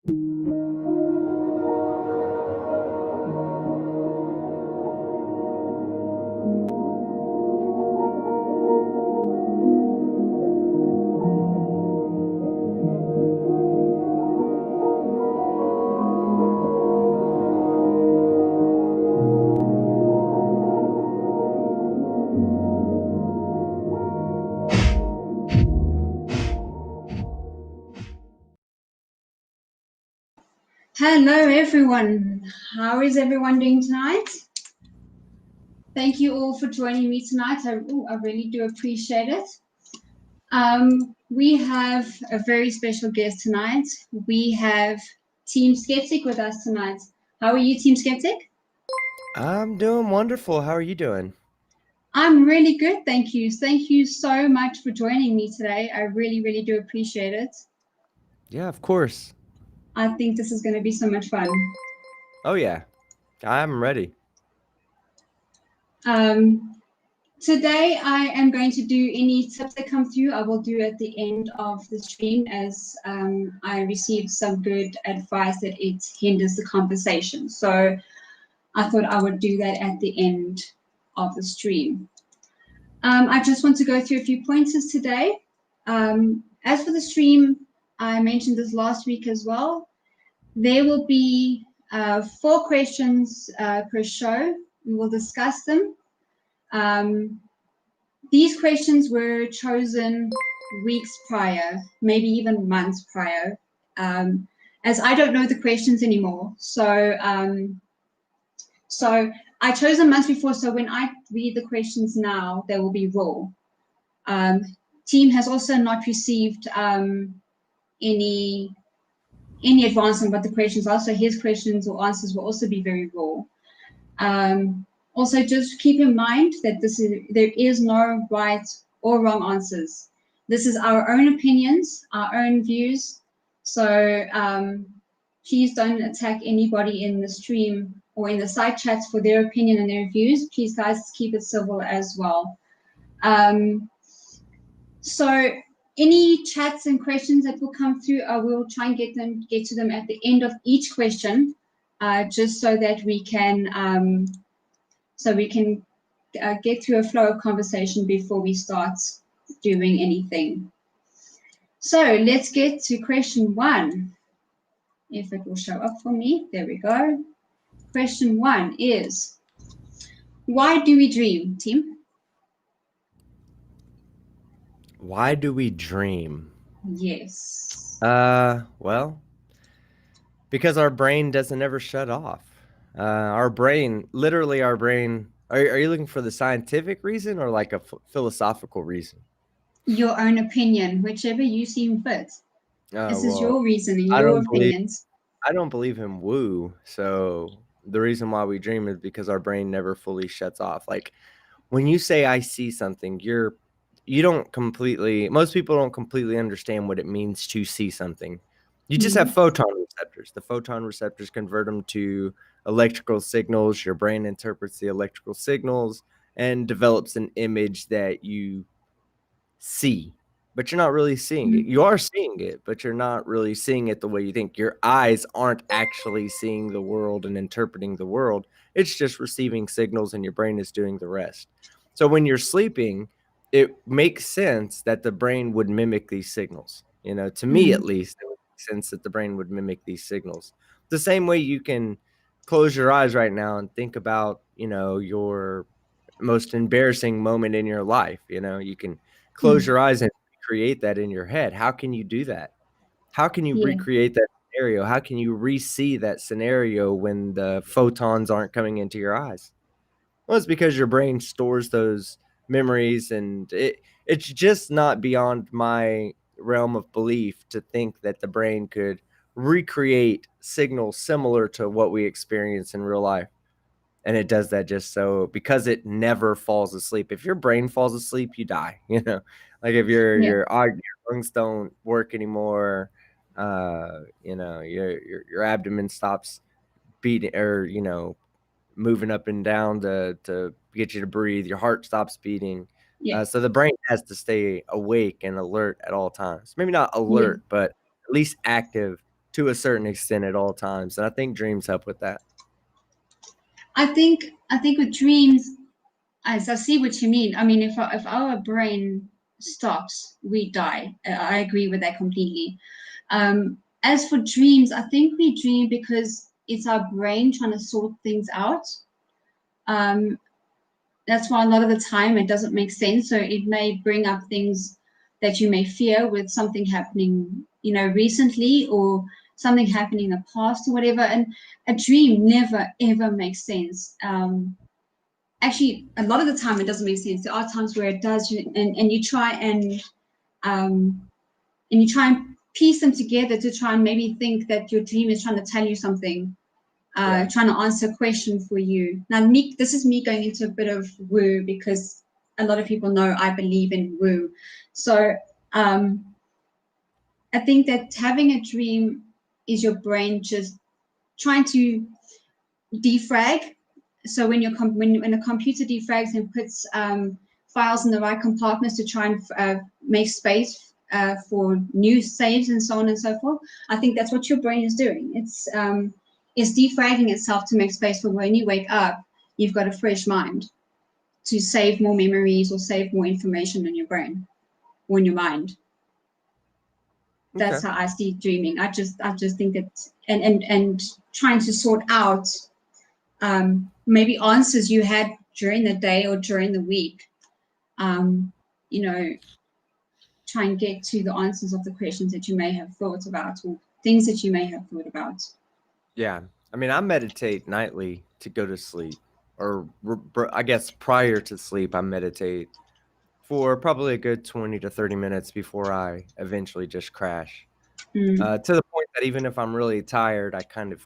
Hello everyone, how is everyone doing tonight? Thank you all for joining me tonight. I really do appreciate it. We have a very special guest tonight. We have Team Skeptic with us tonight. How are you, Team Skeptic? I'm doing wonderful. How are you doing? I'm really good, thank you. Thank you so much for joining me today. I really, really do appreciate it. Yeah, of course. I think this is going to be so much fun. Oh yeah, I'm ready. Today I am going to do any tips that come through. I will do at the end of the stream as I received some good advice that it hinders the conversation. So I thought I would do that at the end of the stream. I just want to go through a few pointers today. As for the stream, I mentioned this last week as well. There will be 4 questions per show. We will discuss them. These questions were chosen weeks prior, maybe even months prior, as I don't know the questions anymore. So I chose them months before, so when I read the questions now, they will be raw. Team has also not received any advance on what the questions are, so his questions or answers will also be very raw. Also, just keep in mind that there is no right or wrong answers. This is our own opinions, our own views. So please don't attack anybody in the stream or in the side chats for their opinion and their views. Please, guys, keep it civil as well. So any chats and questions that will come through, I will try and get to them at the end of each question, just so that we can get through a flow of conversation before we start doing anything. So let's get to question 1. If it will show up for me, there we go. Question 1 is, why do we dream, team? Why do we dream? Yes. Well, because our brain doesn't ever shut off. Our brain. Are you looking for the scientific reason or like a philosophical reason? Your own opinion, whichever you seem fit. This is your reasoning, your opinions. I don't believe in woo. So the reason why we dream is because our brain never fully shuts off. Like when you say I see something, most people don't completely understand what it means to see something. You just have photon receptors. The photon receptors convert them to electrical signals. Your brain interprets the electrical signals and develops an image that you see, but you're not really seeing it. You are seeing it, but you're not really seeing it the way you think. Your eyes aren't actually seeing the world and interpreting the world. It's just receiving signals and your brain is doing the rest. So when you're sleeping, it makes sense that the brain would mimic these signals. To me at least, it would make sense that the brain would mimic these signals. The same way you can close your eyes right now and think about, your most embarrassing moment in your life. You can close your eyes and create that in your head. How can you do that? How can you recreate that scenario? How can you re-see that scenario when the photons aren't coming into your eyes? Well, it's because your brain stores those memories, and it's just not beyond my realm of belief to think that the brain could recreate signals similar to what we experience in real life. And it does that just so because it never falls asleep. If your brain falls asleep, you die. Like if your lungs don't work anymore, your abdomen stops beating or moving up and down to get you to breathe. Your heart stops beating. So the brain has to stay awake and alert at all times. Maybe not alert, but at least active to a certain extent at all times. And I think dreams help with that. I think with dreams, as I see what you mean. I mean, if our brain stops, we die. I agree with that completely. As for dreams, I think we dream because it's our brain trying to sort things out. That's why a lot of the time it doesn't make sense. So it may bring up things that you may fear with something happening, recently, or something happening in the past or whatever. And a dream never ever makes sense. Actually, a lot of the time it doesn't make sense. There are times where it does, and you try and piece them together to try and maybe think that your dream is trying to tell you something. Trying to answer a question for you. Now, this is me going into a bit of woo, because a lot of people know I believe in woo. So I think that having a dream is your brain just trying to defrag. So when a computer defrags and puts files in the right compartments to try and make space for new saves and so on and so forth, I think that's what your brain is doing. It's defragging itself to make space for when you wake up, you've got a fresh mind to save more memories or save more information in your brain or in your mind. That's how I see dreaming. I just think that and trying to sort out maybe answers you had during the day or during the week. Try and get to the answers of the questions that you may have thought about or things that you may have thought about. Yeah. I mean, I meditate nightly to go to sleep, or I guess prior to sleep, I meditate for probably a good 20 to 30 minutes before I eventually just crash. To the point that even if I'm really tired, I kind of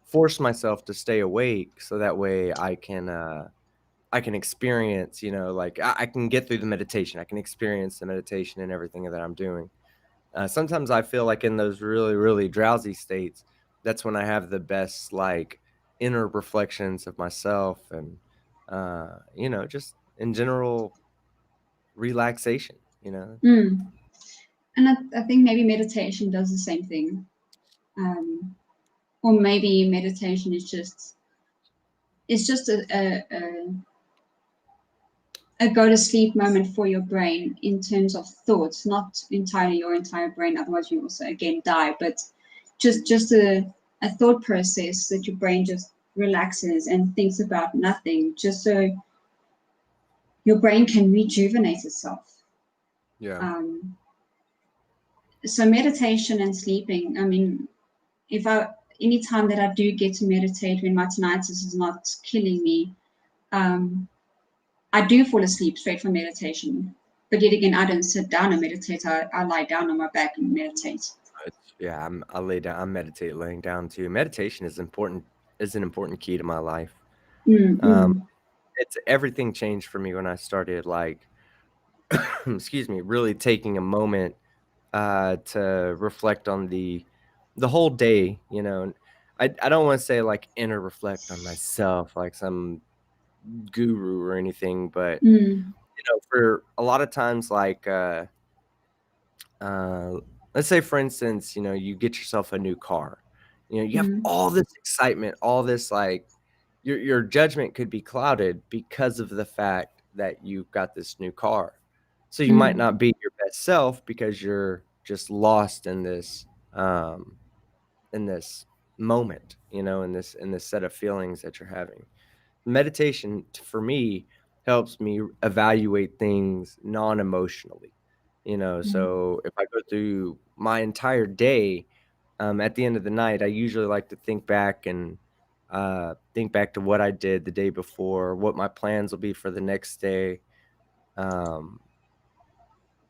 force myself to stay awake so that way I can experience, like I can get through the meditation. I can experience the meditation and everything that I'm doing. Sometimes I feel like in those really, really drowsy states, that's when I have the best like inner reflections of myself and, just in general relaxation, And I think maybe meditation does the same thing. Or maybe meditation is just a go to sleep moment for your brain in terms of thoughts, not entirely your entire brain. Otherwise, you also again die. But just a thought process that your brain just relaxes and thinks about nothing, just so your brain can rejuvenate itself. Yeah. So meditation and sleeping. I mean, any time that I do get to meditate when my tinnitus is not killing me, I do fall asleep straight from meditation. But yet again, I don't sit down and meditate. I lie down on my back and meditate. Yeah, I lay down. I meditate laying down too. Meditation is important. Is an important key to my life. It's everything changed for me when I started like, excuse me, really taking a moment to reflect on the whole day. I don't want to say like inner reflect on myself like some guru or anything, but for a lot of times, like let's say for instance, you get yourself a new car, you have all this excitement, all this like your judgment could be clouded because of the fact that you've got this new car. So you might not be your best self because you're just lost in this moment, in this set of feelings that you're having. Meditation for me helps me evaluate things non-emotionally. So if I go through my entire day, at the end of the night, I usually like to think back and think back to what I did the day before, what my plans will be for the next day.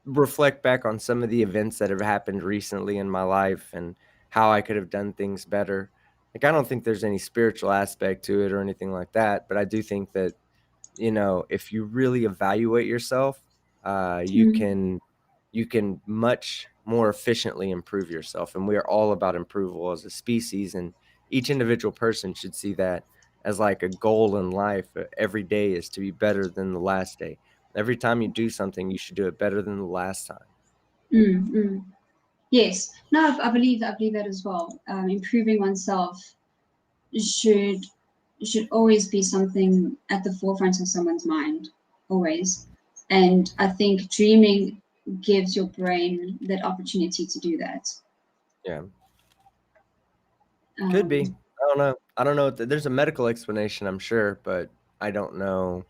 Reflect back on some of the events that have happened recently in my life and how I could have done things better. Like, I don't think there's any spiritual aspect to it or anything like that, but I do think that, if you really evaluate yourself, you can much more efficiently improve yourself. And we are all about approval as a species, and each individual person should see that as like a goal in life. Every day is to be better than the last day. Every time you do something, you should do it better than the last time. Yes. No, I believe that as well. Improving oneself should always be something at the forefront of someone's mind, always. And I think dreaming gives your brain that opportunity to do that. Yeah. Could be. I don't know. I don't know. There's a medical explanation, I'm sure, but I don't know.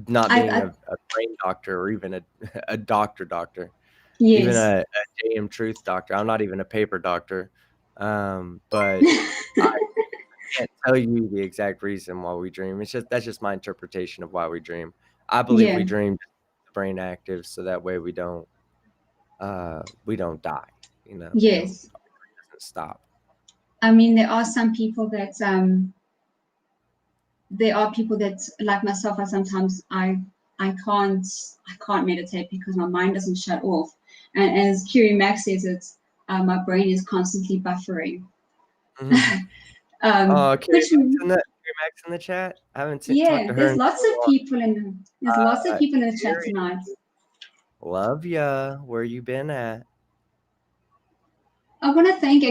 Not being a brain doctor or even a doctor, even yes. a JM Truth doctor. I'm not even a paper doctor, but I can't tell you the exact reason why we dream. That's just my interpretation of why we dream. I believe we dream to keep the brain active, so that way we don't die. You know, Yes. It doesn't stop. I mean, there are some people that like myself. I can't meditate because my mind doesn't shut off. And as Curie Max says, my brain is constantly buffering. Mm-hmm. Curie Max in the chat. I haven't talked to her. There's lots of people in the chat tonight. Love ya. Where you been at? I want to thank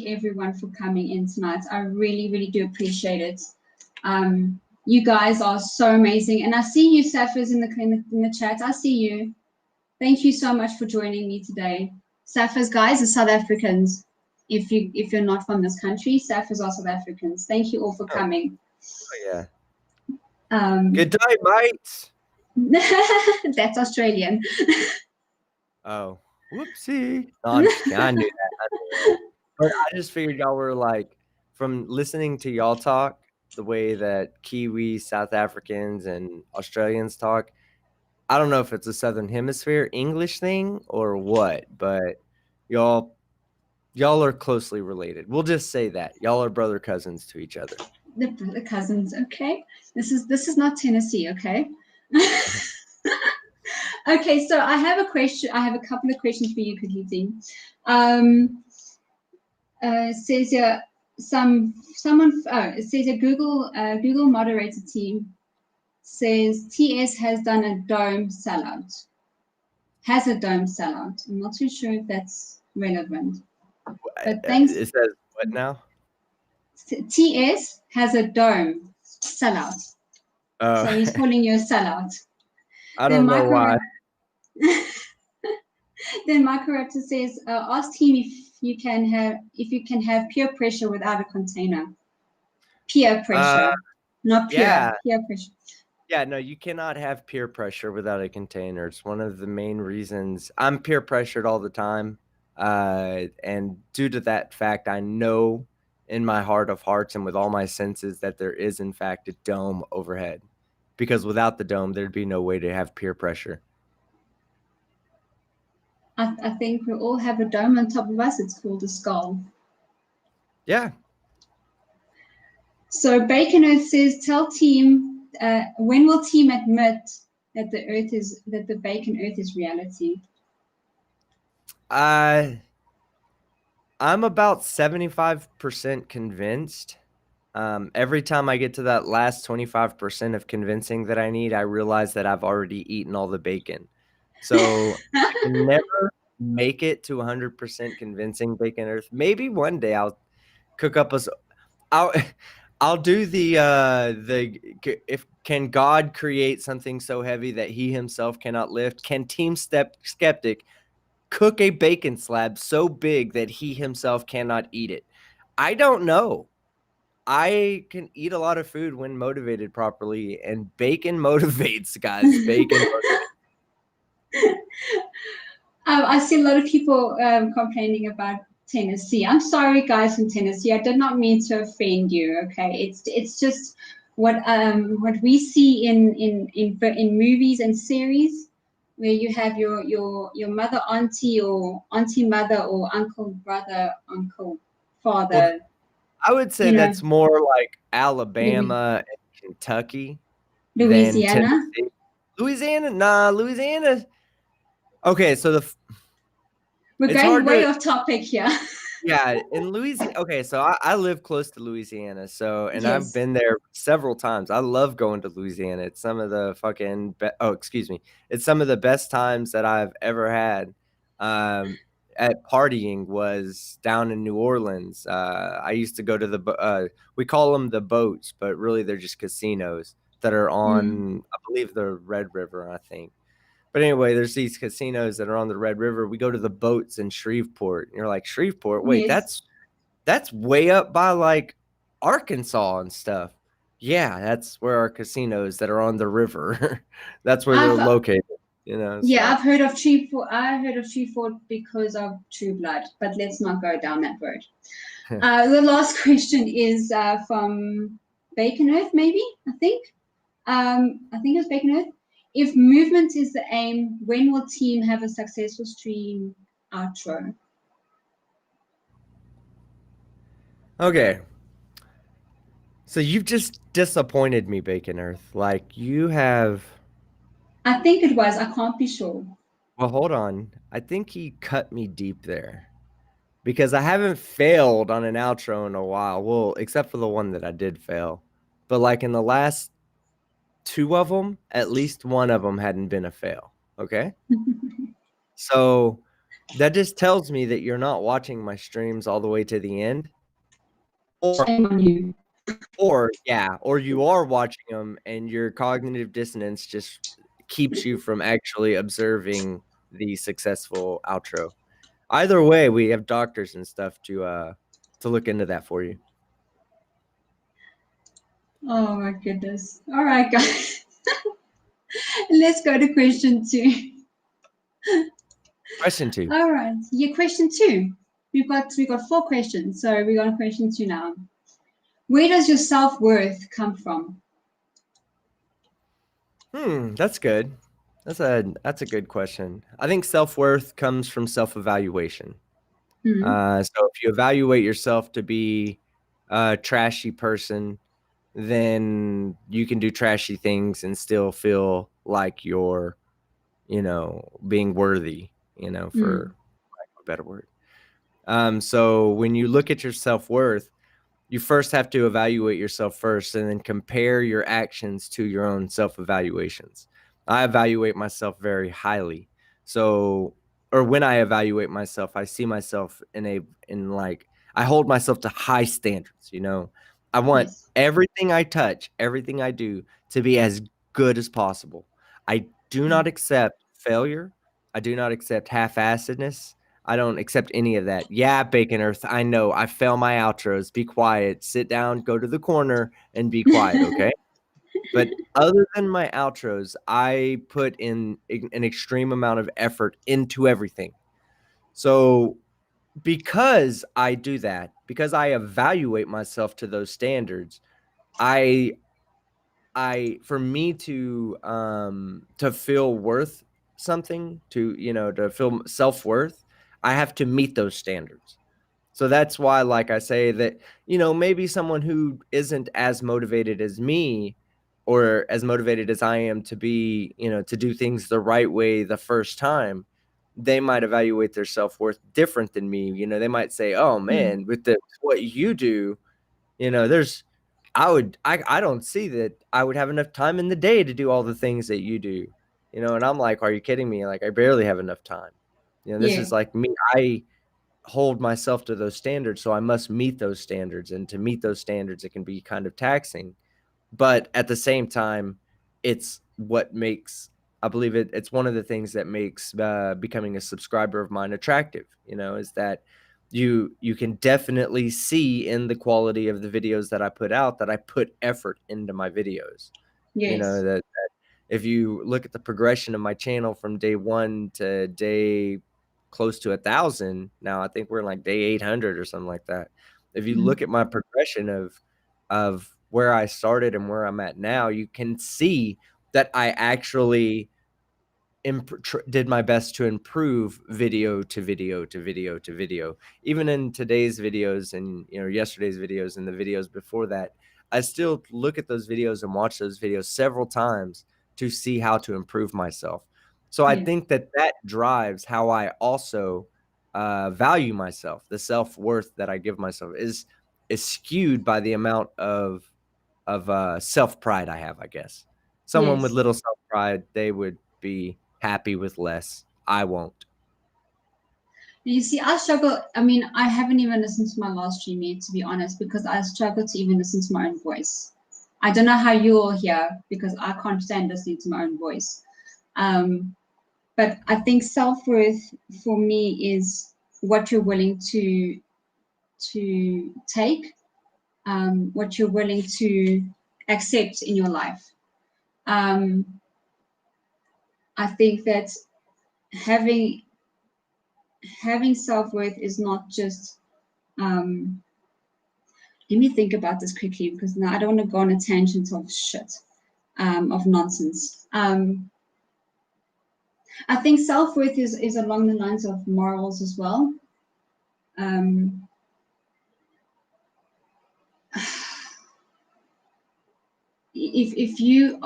everyone for coming in tonight. I really, really do appreciate it. You guys are so amazing, and I see you, Sapphirs, in the chat. I see you. Thank you so much for joining me today. Sapphirs, guys, are South Africans. If you're not from this country, Sapphirs are South Africans. Thank you all for coming. Oh yeah. Good day, mates. That's Australian. Oh, whoopsie. No, I'm just kidding. I knew that. But I just figured y'all were like, from listening to y'all talk, the way that Kiwis, South Africans, and Australians talk. I don't know if it's a Southern Hemisphere English thing or what, but y'all are closely related. We'll just say that y'all are brother cousins to each other. The brother cousins, okay. This is not Tennessee, okay. Okay, so I have a question. I have a couple of questions for you, Kahiti. Says here it says a Google moderator team says TS has done a dome sellout. Has a dome sellout. I'm not too sure if that's relevant. But thanks. It says what now? TS has a dome sellout. So he's calling you a sellout. I don't know why. Then Michael Raptor says, ask him if you can have peer pressure without a container. Peer pressure, not peer pressure. Yeah, no, you cannot have peer pressure without a container. It's one of the main reasons. I'm peer pressured all the time. And due to that fact, I know in my heart of hearts and with all my senses that there is, in fact, a dome overhead. Because without the dome, there'd be no way to have peer pressure. I think we all have a dome on top of us. It's called a skull. Yeah. So Bacon Earth says, tell team, when will team admit that the Bacon Earth is reality? I'm about 75% convinced. Every time I get to that last 25% of convincing that I need, I realize that I've already eaten all the bacon. So I can never make it to 100% convincing Bacon Earth. Maybe one day I'll cook up I'll do if can God create something so heavy that he himself cannot lift? Can Team Skeptic cook a bacon slab so big that he himself cannot eat it? I don't know. I can eat a lot of food when motivated properly, and bacon motivates, guys. Bacon motivates. I see a lot of people complaining about Tennessee. I'm sorry, guys from Tennessee. I did not mean to offend you. Okay, it's just what we see in movies and series, where you have your mother, auntie, or auntie mother, or uncle, brother, uncle, father. Well, I would say that's more like Alabama and Kentucky. Louisiana. Louisiana. Okay, so we're going way off topic here. Yeah, in Louisiana. Okay, so I live close to Louisiana, and I've been there several times. I love going to Louisiana. It's some of the it's some of the best times that I've ever had. at partying was down in New Orleans. I used to go to we call them the boats, but really they're just casinos that are on, I believe, the Red River, I think. But anyway, there's these casinos that are on the Red River. We go to the boats in Shreveport. And you're like, Shreveport? Wait, Yes. that's way up by like Arkansas and stuff. Yeah, that's where our casinos that are on the river. That's where they're located. Yeah, so. I've heard of Shreveport. I heard of Shreveport because of True Blood, but let's not go down that road. The last question is from Bacon Earth, maybe, I think. I think it was Bacon Earth. If movement is the aim, when will team have a successful stream outro? Okay. So you've just disappointed me, Bacon Earth. Like you have. I think it was. I can't be sure. Well, hold on. I think he cut me deep there because I haven't failed on an outro in a while. Well, except for the one that I did fail. But like in the last 2 of them, at least one of them hadn't been a fail. Okay. So that just tells me that you're not watching my streams all the way to the end. Shame on you. Or you are watching them and your cognitive dissonance just keeps you from actually observing the successful outro. Either way, we have doctors and stuff to look into that for you. Oh my goodness. All right, guys. Let's go to question 2. Question 2. All right. Yeah, question 2. We've got 4 questions, so we're on question 2 now. Where does your self-worth come from? That's good. That's a good question. I think self-worth comes from self-evaluation. So if you evaluate yourself to be a trashy person, then you can do trashy things and still feel like you're, being worthy, for lack of a better word. So when you look at your self-worth, you first have to evaluate yourself first and then compare your actions to your own self-evaluations. I evaluate myself very highly. So, or when I evaluate myself, I see myself I hold myself to high standards, I want everything I touch, everything I do to be as good as possible. I do not accept failure. I do not accept half-assedness. I don't accept any of that. Yeah, Bacon Earth, I know. I fail my outros. Be quiet. Sit down, go to the corner, and be quiet, okay? But other than my outros, I put in an extreme amount of effort into everything. So because I do that, because I evaluate myself to those standards, for me to feel worth something, to feel self-worth, I have to meet those standards. So that's why, like I say, that, maybe someone who isn't as motivated as me or as motivated as I am to be, to do things the right way the first time, they might evaluate their self-worth different than me. They might say, oh man, with what you do, I don't see that I would have enough time in the day to do all the things that you do, and I'm like, are you kidding me? Like, I barely have enough time. This is like me. I hold myself to those standards, so I must meet those standards. And to meet those standards, it can be kind of taxing. But at the same time, it's what makes, I believe it's one of the things that makes becoming a subscriber of mine attractive, is that you can definitely see in the quality of the videos that I put out that I put effort into my videos. That if you look at the progression of my channel from day 1 to day close to 1,000, now I think we're like day 800 or something like that. If you look at my progression of where I started and where I'm at now, you can see that I actually did my best to improve video to video to video to video. Even in today's videos and yesterday's videos and the videos before that, I still look at those videos and watch those videos several times to see how to improve myself. So I think that drives how I also value myself. The self-worth that I give myself is skewed by the amount of self-pride I have, I guess. Someone with little self-pride, they would be happy with less. I won't. You see, I struggle. I mean, I haven't even listened to my last stream yet, to be honest, because I struggle to even listen to my own voice. I don't know how you all hear, because I can't stand listening to my own voice. But I think self-worth for me is what you're willing to take, what you're willing to accept in your life. I think that having self-worth is not just let me think about this quickly, because now I don't want to go on a tangent of shit, of nonsense. I think self-worth is along the lines of morals as well. If you're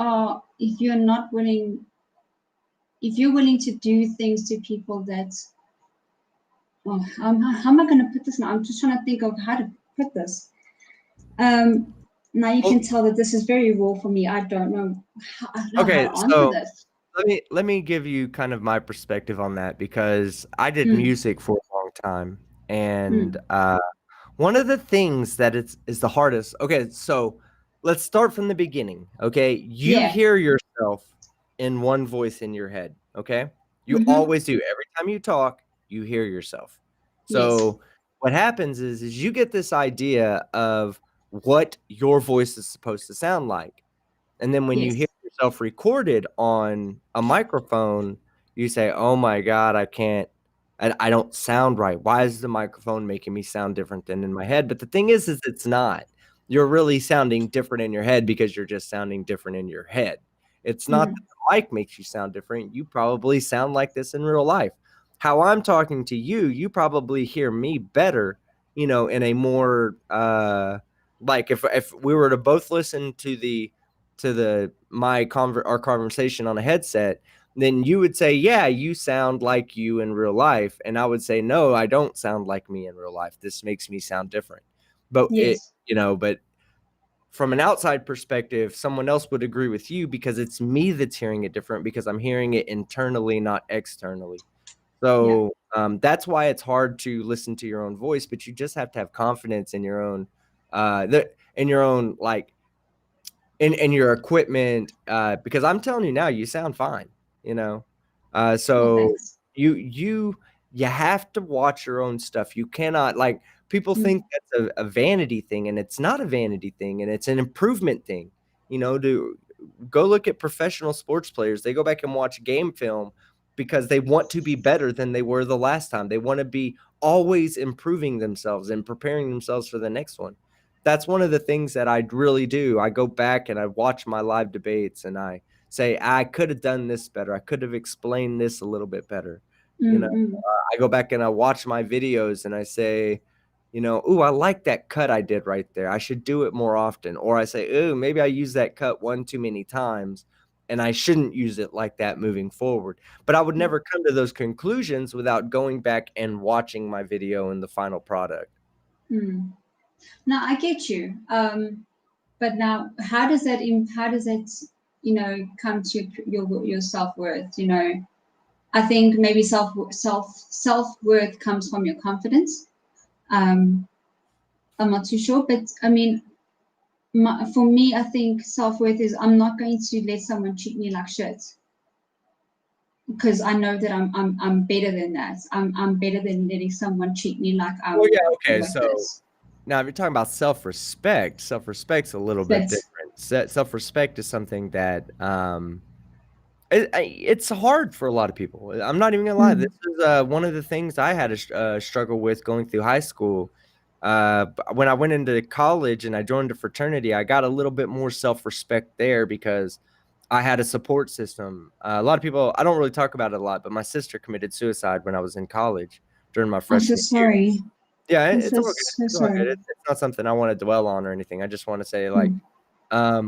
not willing, if you're willing to do things to people that, how am I going to put this now? I'm just trying to think of how to put this. Now you can tell that this is very raw for me. I don't know how to answer this. Let me give you kind of my perspective on that, because I did music for a long time, and one of the things that is the hardest. Okay, so let's start from the beginning. Okay, you hear yourself in one voice in your head. Okay, you always do. Every time you talk, you hear yourself. So what happens is you get this idea of what your voice is supposed to sound like, and then when you hear yourself recorded on a microphone, you say, "Oh my God, I can't. I don't sound right. Why is the microphone making me sound different than in my head?" But the thing is it's not. You're really sounding different in your head because you're just sounding different in your head. It's not that the mic makes you sound different. You probably sound like this in real life. How I'm talking to you, you probably hear me better, in a more like if we were to both listen to our conversation on a headset, then you would say, yeah, you sound like you in real life. And I would say, no, I don't sound like me in real life. This makes me sound different. But but from an outside perspective, someone else would agree with you because it's me that's hearing it different, because I'm hearing it internally, not externally. So that's why it's hard to listen to your own voice, but you just have to have confidence in your own, like, in your equipment, because I'm telling you now, you sound fine, so you have to watch your own stuff. You cannot, like, people think that's a vanity thing, and it's not a vanity thing, and it's an improvement thing. To go look at professional sports players, they go back and watch game film because they want to be better than they were the last time. They want to be always improving themselves and preparing themselves for the next one. That's one of the things that I really do. I go back and I watch my live debates and I say, I could have done this better. I could have explained this a little bit better. I go back and I watch my videos and I say, ooh, I like that cut I did right there. I should do it more often. Or I say, ooh, maybe I used that cut one too many times and I shouldn't use it like that moving forward. But I would never come to those conclusions without going back and watching my video and the final product. No, I get you. But now, how does that come to your self-worth? I think maybe self-worth comes from your confidence. I'm not too sure, but I mean, for me, I think self-worth is I'm not going to let someone treat me like shit, because I know that I'm better than that. I'm better than letting someone treat me like I'm. Well, yeah, okay. So now, if you're talking about self-respect's a little bit different. Self-respect is something that it's hard for a lot of people. I'm not even gonna lie. This is one of the things I had a struggle with going through high school. When I went into college and I joined a fraternity, I got a little bit more self-respect there because I had a support system. A lot of people, I don't really talk about it a lot, but my sister committed suicide when I was in college during my freshman year. I'm so sorry. Year. Yeah, it's all good. It's all good. It's not something I want to dwell on or anything. I just want to say, like, I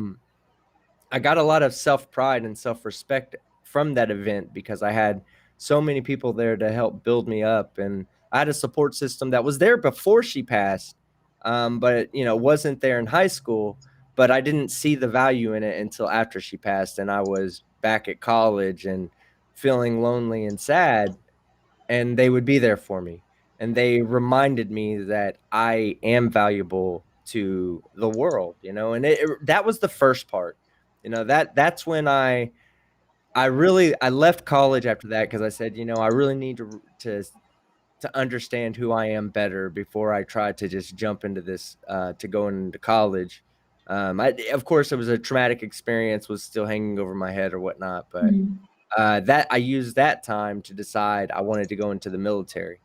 got a lot of self-pride and self-respect from that event because I had so many people there to help build me up. And I had a support system that was there before she passed, but, wasn't there in high school. But I didn't see the value in it until after she passed. And I was back at college and feeling lonely and sad. And they would be there for me. and they reminded me that I am valuable to the world, you know, and that was the first part, you know, that's when I left college after that because I said, you know, I really need to understand who I am better before I try to just jump into this to go into college. Of course, it was a traumatic experience, was still hanging over my head or whatnot, but that I used that time to decide I wanted to go into the military.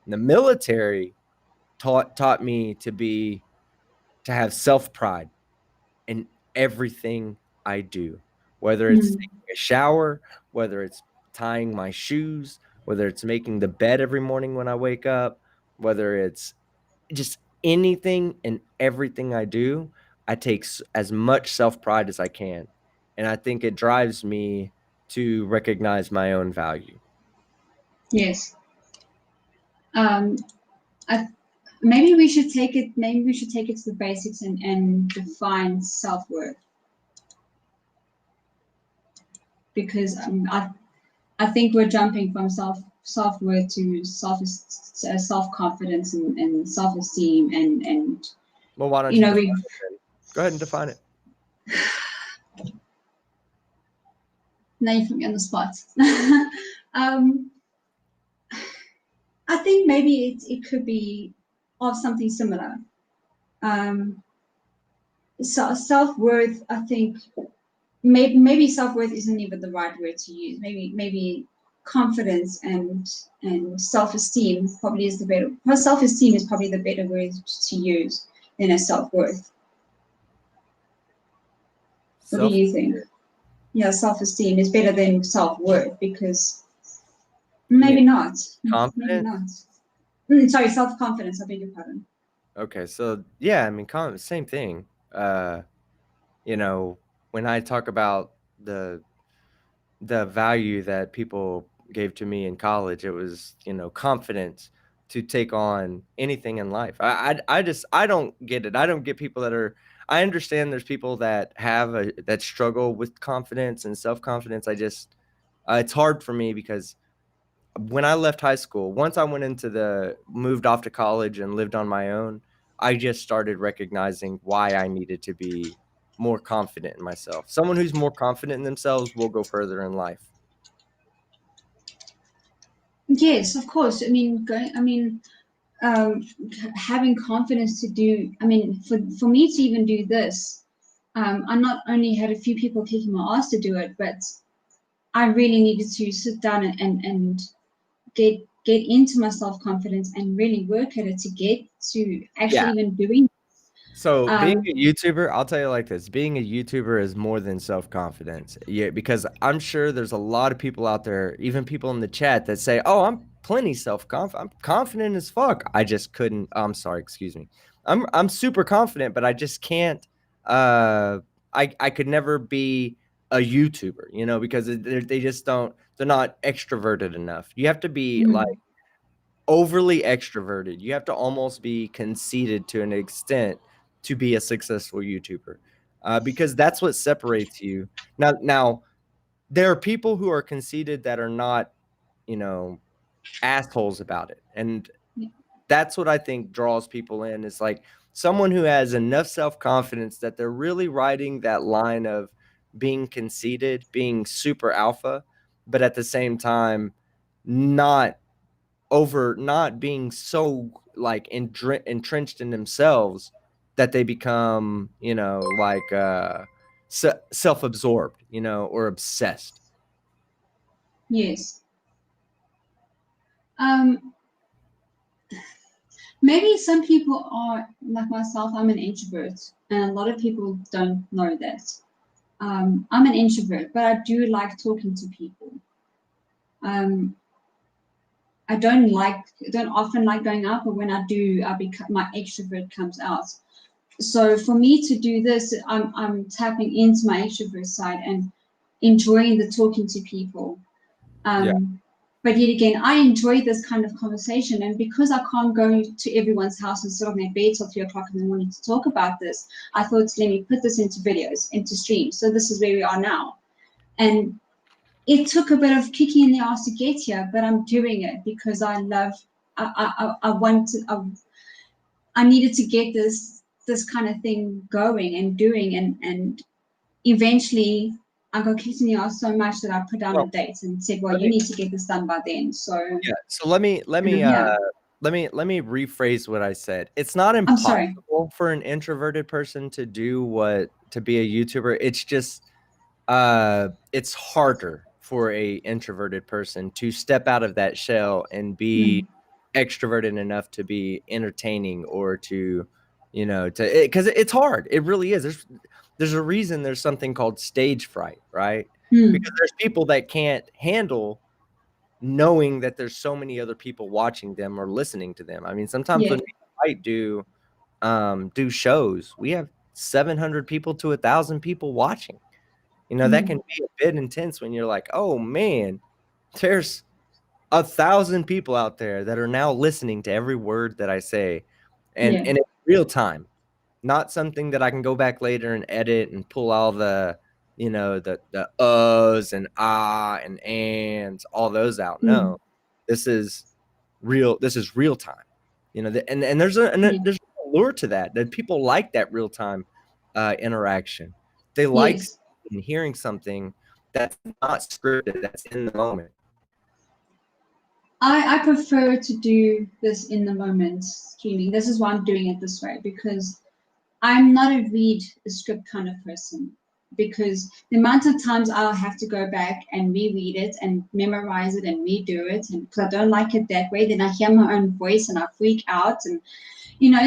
And the military taught me to have self pride in everything I do, whether it's Mm. taking a shower, whether it's tying my shoes, whether it's making the bed every morning when I wake up, whether it's just anything and everything I do, I take as much self pride as I can. And I think it drives me to recognize my own value. Yes. Um, I, maybe we should take it. Maybe we should take it to the basics and define self-worth, because I think we're jumping from self-worth to self-confidence and self-esteem and Well, why don't you you know define we. it then? Go ahead and define it. Now you put me on the spot. um, I think maybe it could be of something similar. So self-worth, I think maybe self-worth isn't even the right word to use. Maybe confidence and self-esteem probably is the better. Well, self-esteem is probably the better word to use than a self-worth. What do you think? Yeah, self-esteem is better than self-worth, because maybe not. Maybe Confidence? not. Sorry, self-confidence. I beg your pardon. Okay, so yeah, I mean, same thing. You know, when I talk about the value that people gave to me in college, it was, you know, confidence to take on anything in life. I just I don't get it. I don't get people that are. I understand there's people that that struggle with confidence and self confidence. I just it's hard for me because when I left high school, once I moved off to college and lived on my own, I just started recognizing why I needed to be more confident in myself. Someone who's more confident in themselves will go further in life. Yes, of course. I mean, um, having confidence to do. I mean, for me to even do this, I not only had a few people kicking my ass to do it, but I really needed to sit down and get into my self-confidence and really work at it to get to actually Yeah. even doing. So being a YouTuber, I'll tell you like this, being a YouTuber is more than self-confidence. Yeah, because I'm sure there's a lot of people out there, even people in the chat that say, "Oh, I'm plenty self-confident. I'm confident as fuck. I just couldn't I'm sorry, excuse me. I'm super confident, but I just can't I could never be a YouTuber, you know, because they just don't they're not extroverted enough. You have to be like overly extroverted. You have to almost be conceited to an extent to be a successful YouTuber, because that's what separates you. Now, there are people who are conceited that are not, you know, assholes about it, and that's what I think draws people in. Is like someone who has enough self confidence that they're really riding that line of being conceited, being super alpha, but at the same time, not not being so like entrenched in themselves that they become, you know, like self-absorbed, you know, or obsessed. Yes. Maybe some people are like myself. I'm an introvert, and a lot of people don't know that. I'm an introvert, but I do like talking to people. I don't often like going out, but when I do, my extrovert comes out. So for me to do this, I'm tapping into my extrovert side and enjoying the talking to people. But yet again, I enjoy this kind of conversation, and because I can't go to everyone's house and sit on their bed till 3:00 in the morning to talk about this, I thought, let me put this into videos, into streams. So this is where we are now, and it took a bit of kicking in the ass to get here, but I'm doing it because I love I needed to get this kind of thing going and doing, and eventually I got kicked in the ass so much that I put down a date and said, well, you need to get this done by then. So yeah. So let me rephrase what I said. It's not impossible for an introverted person to be a YouTuber. It's just it's harder for a introverted person to step out of that shell and be extroverted enough to be entertaining, or to, because it's hard. It really is. There's a reason there's something called stage fright, right? Because there's people that can't handle knowing that there's so many other people watching them or listening to them. I mean, sometimes when we might do shows, we have 700 people to 1,000 people watching. That can be a bit intense when you're like, oh man, there's 1,000 people out there that are now listening to every word that I say, and in real time, not something that I can go back later and edit and pull all the, the uhs and ah and ands, all those out. No, this is real. This is real time. And there's there's an allure to that people like that real time interaction. They like hearing something that's not scripted, that's in the moment. I prefer to do this in the moment streaming. This is why I'm doing it this way, because I'm not a read a script kind of person, because the amount of times I'll have to go back and reread it and memorize it and redo it, and because I don't like it that way, then I hear my own voice and I freak out, and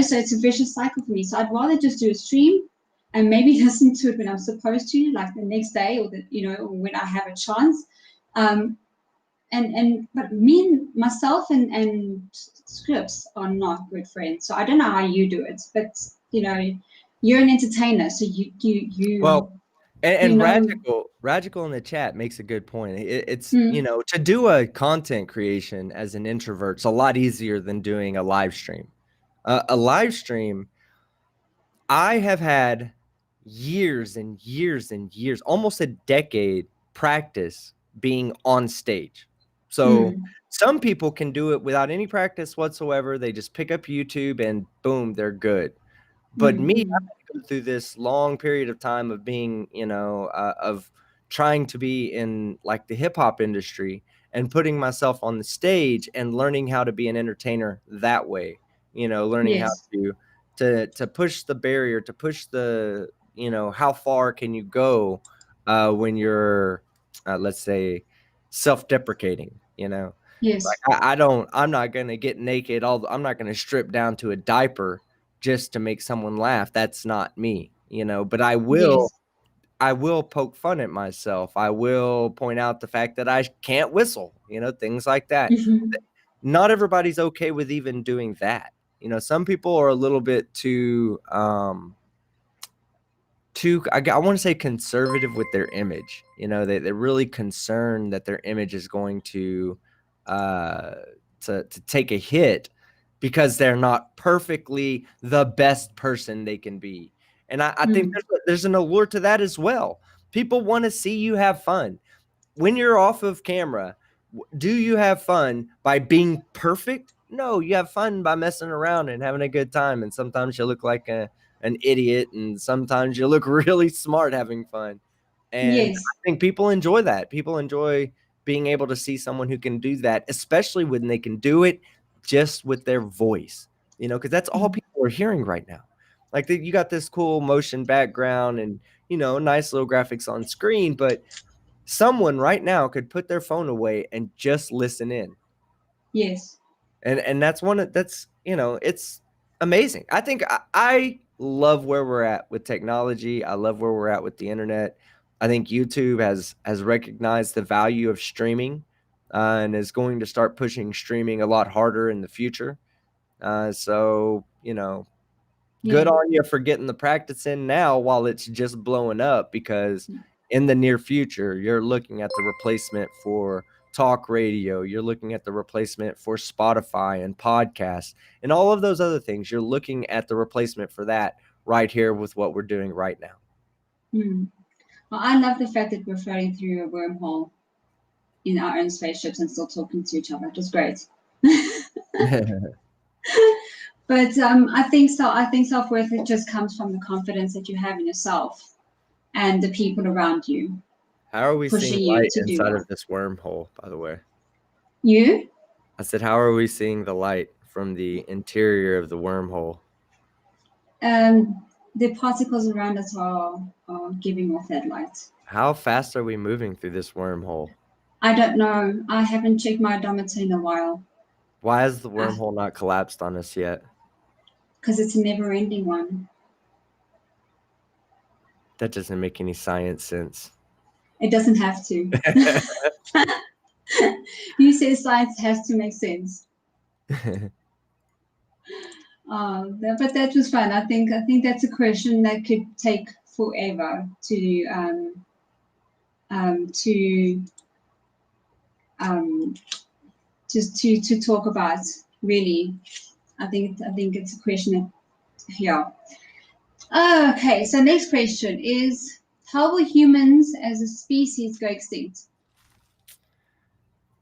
so it's a vicious cycle for me. So I'd rather just do a stream and maybe listen to it when I'm supposed to, like the next day, or when I have a chance. But me and myself and scripts are not good friends. So I don't know how you do it, but you're an entertainer, so you well. And Radical in the chat makes a good point. It's to do a content creation as an introvert, it's a lot easier than doing a live stream. A live stream, I have had years and years and years, almost a decade practice being on stage. So some people can do it without any practice whatsoever. They just pick up YouTube and boom, they're good. But me, I've had to go through this long period of time of being, of trying to be in like the hip hop industry and putting myself on the stage and learning how to be an entertainer that way, learning how to push the barrier, to push the, how far can you go when you're, let's say, self-deprecating, like I'm not going to get naked. I'm not going to strip down to a diaper just to make someone laugh. That's not me, but I will poke fun at myself. I will point out the fact that I can't whistle, things like that. Not everybody's okay with even doing that. Some people are a little bit too I want to say conservative with their image. They're really concerned that their image is going to take a hit because they're not perfectly the best person they can be. And I think there's an allure to that as well. People want to see you have fun. When you're off of camera, do you have fun by being perfect? No, you have fun by messing around and having a good time. And sometimes you look like an idiot, and sometimes you look really smart having fun. And I think people enjoy that. People enjoy being able to see someone who can do that, especially when they can do it just with their voice, because that's all people are hearing right now. Like you got this cool motion background and, nice little graphics on screen, but someone right now could put their phone away and just listen in. Yes. And that's it's amazing. I think I love where we're at with technology. I love where we're at with the internet. I think YouTube has recognized the value of streaming and is going to start pushing streaming a lot harder in the future. So, good on you for getting the practice in now while it's just blowing up, because in the near future, you're looking at the replacement for talk radio. You're looking at the replacement for Spotify and podcasts and all of those other things. You're looking at the replacement for that right here with what we're doing right now. Well, I love the fact that we're floating through a wormhole in our own spaceships and still talking to each other. Just great. But I think so. I think self-worth, it just comes from the confidence that you have in yourself and the people around you How are we pushing seeing you light to do inside well. of this wormhole, by the way? You? I said, how are we seeing the light from the interior of the wormhole? The particles around us are giving off that light. How fast are we moving through this wormhole? I don't know. I haven't checked my odometer in a while. Why has the wormhole not collapsed on us yet? Because it's a never-ending one. That doesn't make any science sense. It doesn't have to. You say science has to make sense. But that was fun. I think that's a question that could take forever to talk about. Really, I think it's a question that, yeah. Okay, so next question is, how will humans as a species go extinct?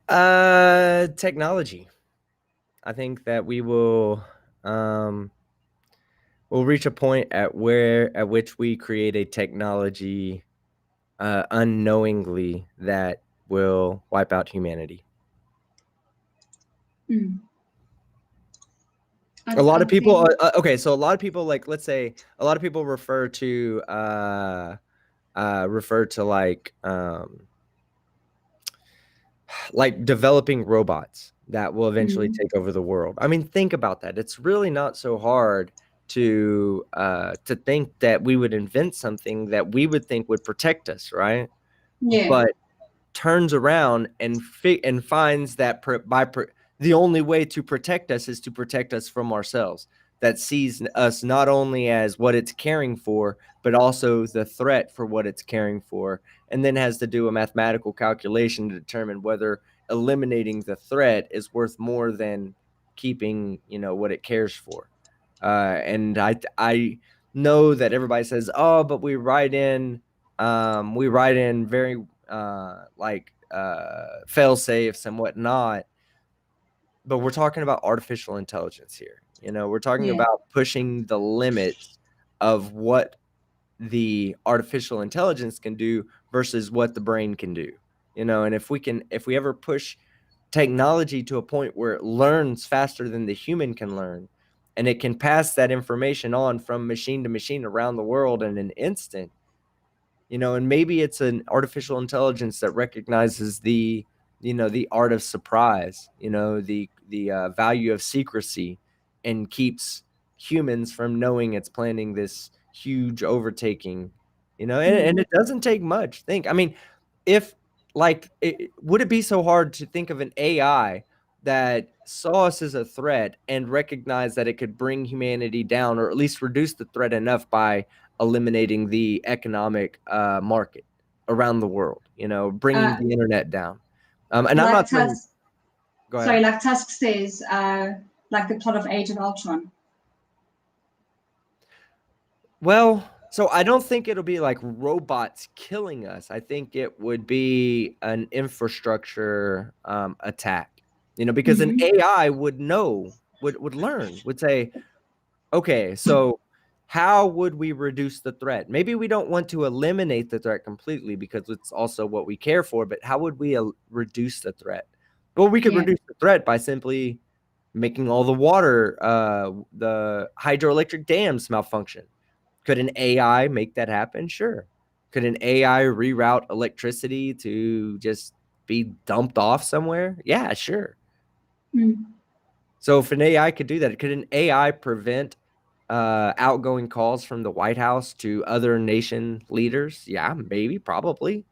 Technology. I think that we will we'll reach a point at which we create a technology unknowingly that will wipe out humanity. A lot of people okay, so a lot of people, like, let's say a lot of people refer to like developing robots that will eventually take over the world. I mean, think about that. It's really not so hard to think that we would invent something that we would think would protect us, right? Yeah. But turns around and finds that the only way to protect us is to protect us from ourselves. That sees us not only as what it's caring for, but also the threat for what it's caring for, and then has to do a mathematical calculation to determine whether eliminating the threat is worth more than keeping, what it cares for. And I know that everybody says, oh, but we write in very fail safes and whatnot. But we're talking about artificial intelligence here. We're talking about pushing the limits of what the artificial intelligence can do versus what the brain can do. And if we ever push technology to a point where it learns faster than the human can learn, and it can pass that information on from machine to machine around the world in an instant, and maybe it's an artificial intelligence that recognizes the art of surprise, the value of secrecy, and keeps humans from knowing it's planning this huge overtaking, and it doesn't take much. I mean, if would it be so hard to think of an AI that saw us as a threat and recognized that it could bring humanity down, or at least reduce the threat enough by eliminating the economic market around the world, bringing the internet down? And like I'm not saying, go ahead. Sorry, like Tusk says, like the plot of Age of Ultron. Well, so I don't think it'll be like robots killing us. I think it would be an infrastructure attack, because an AI would know, would learn, would say, okay, so how would we reduce the threat? Maybe we don't want to eliminate the threat completely because it's also what we care for, but how would we reduce the threat? Well, we could reduce the threat by simply making all the water, the hydroelectric dams malfunction. Could an AI make that happen? Sure. Could an AI reroute electricity to just be dumped off somewhere? Yeah, sure. So if an AI could do that, could an AI prevent outgoing calls from the White House to other nation leaders? Yeah, maybe, probably.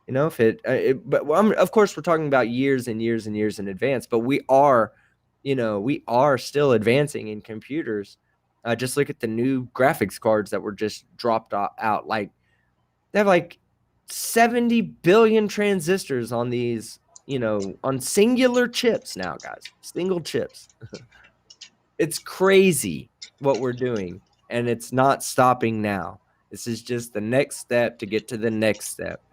But of course, we're talking about years and years and years in advance. But we are still advancing in computers. Just look at the new graphics cards that were just dropped out. Like, they have like 70 billion transistors on these, on singular chips now, guys. Single chips. It's crazy what we're doing, and it's not stopping now. This is just the next step to get to the next step,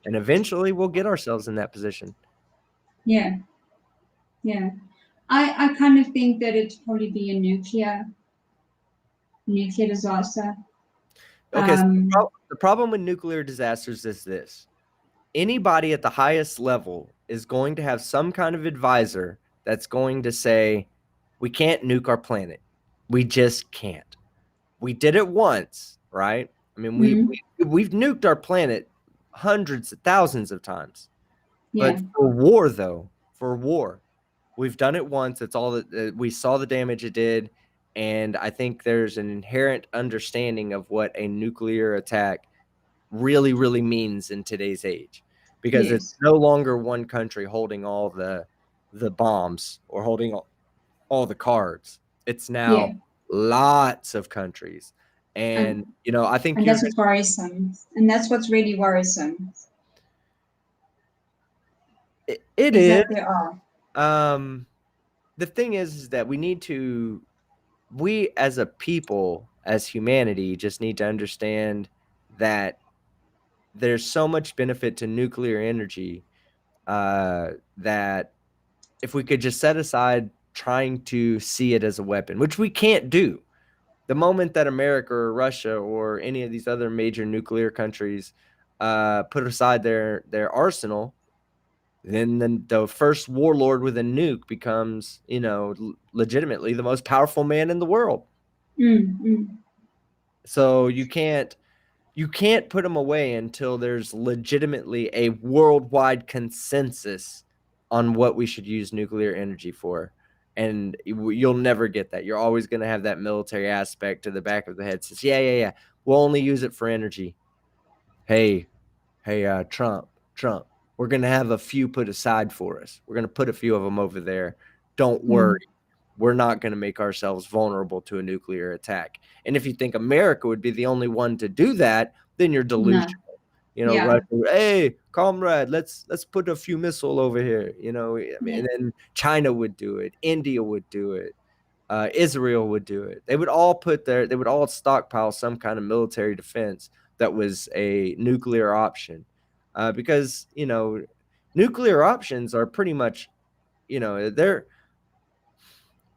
and eventually we'll get ourselves in that position. Yeah. I kind of think that it'd probably be a nuclear disaster. Okay, so the problem with nuclear disasters is this. Anybody at the highest level is going to have some kind of advisor that's going to say, we can't nuke our planet. We just can't. We did it once, right? I mean, we've nuked our planet hundreds of thousands of times. But for war, we've done it once. It's all that we saw the damage it did. And I think there's an inherent understanding of what a nuclear attack really, really means in today's age, because it's no longer one country holding all the bombs or holding all the cards. It's now lots of countries. And I think that's what's worrisome. And that's what's really worrisome. It is. That there are. The thing is that we as a people, as humanity, just need to understand that there's so much benefit to nuclear energy that if we could just set aside trying to see it as a weapon, which we can't do. The moment that America or Russia or any of these other major nuclear countries put aside their arsenal, then the first warlord with a nuke becomes, legitimately the most powerful man in the world. So you can't put them away until there's legitimately a worldwide consensus on what we should use nuclear energy for. And you'll never get that. You're always going to have that military aspect to the back of the head. Says, yeah. We'll only use it for energy. Hey, Trump, we're going to have a few put aside for us. We're going to put a few of them over there. Don't worry. We're not going to make ourselves vulnerable to a nuclear attack. And if you think America would be the only one to do that, then you're delusional. Russia, hey, comrade, let's put a few missile over here. And then China would do it. India would do it. Israel would do it. They would all stockpile some kind of military defense that was a nuclear option. Because, nuclear options are pretty much,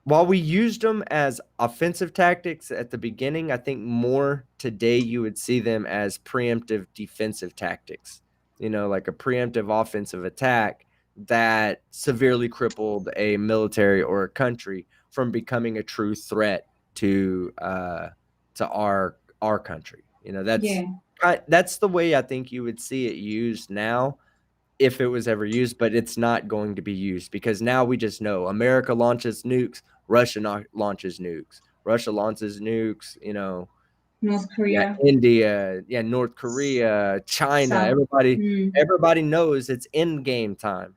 while we used them as offensive tactics at the beginning, I think more today you would see them as preemptive defensive tactics, like a preemptive offensive attack that severely crippled a military or a country from becoming a true threat to our country. That's the way I think you would see it used now, if it was ever used, but it's not going to be used because now we just know America launches nukes, Russia launches nukes, North Korea, India, North Korea, China. Everybody knows it's end game time.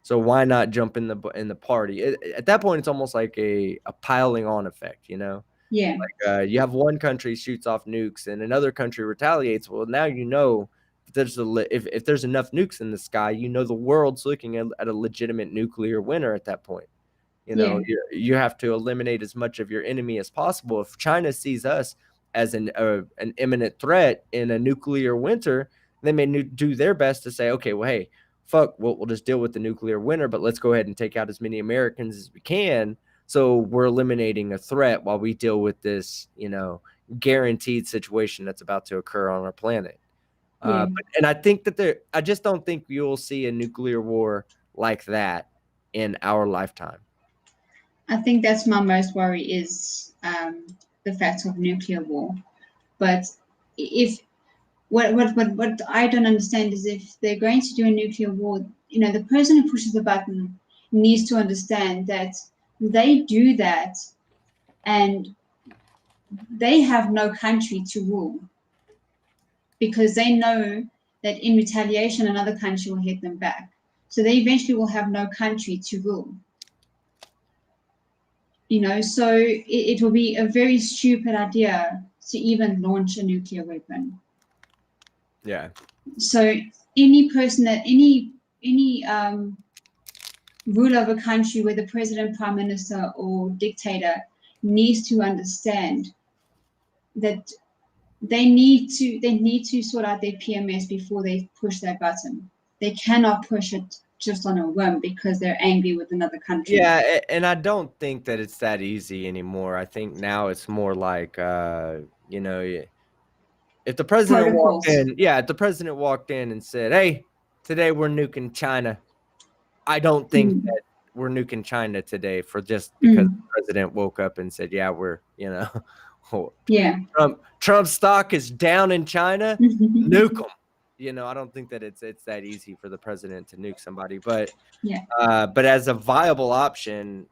So why not jump in the party? At that point, it's almost like a piling on effect, Yeah. Like you have one country shoots off nukes and another country retaliates. Well, now if there's enough nukes in the sky, the world's looking at a legitimate nuclear winner at that point. You have to eliminate as much of your enemy as possible. If China sees us as an imminent threat in a nuclear winter, they may do their best to say, okay, well, hey, fuck, we'll just deal with the nuclear winter, but let's go ahead and take out as many Americans as we can. So we're eliminating a threat while we deal with this, guaranteed situation that's about to occur on our planet. And I think that I just don't think you'll see a nuclear war like that in our lifetime. I think that's my most worry is the fact of nuclear war. But if what I don't understand is if they're going to do a nuclear war, the person who pushes the button needs to understand that they do that and they have no country to rule because they know that in retaliation another country will hit them back. So they eventually will have no country to rule. So it will be a very stupid idea to even launch a nuclear weapon. Yeah. So any person that any ruler of a country, whether president, prime minister, or dictator, needs to understand that they need to sort out their PMS before they push that button. They cannot push it just on a whim because they're angry with another country. Yeah, and I don't think that it's that easy anymore. I think now it's more like, you know, if the president walked Protocols. in, if the president walked in and said, "Hey, today we're nuking China," I don't think that we're nuking China today for just because the president woke up and said, "Yeah, we're, you know, Yeah. Trump's stock is down in China, nuke them." You know, I don't think that it's that easy for the president to nuke somebody, but but as a viable option,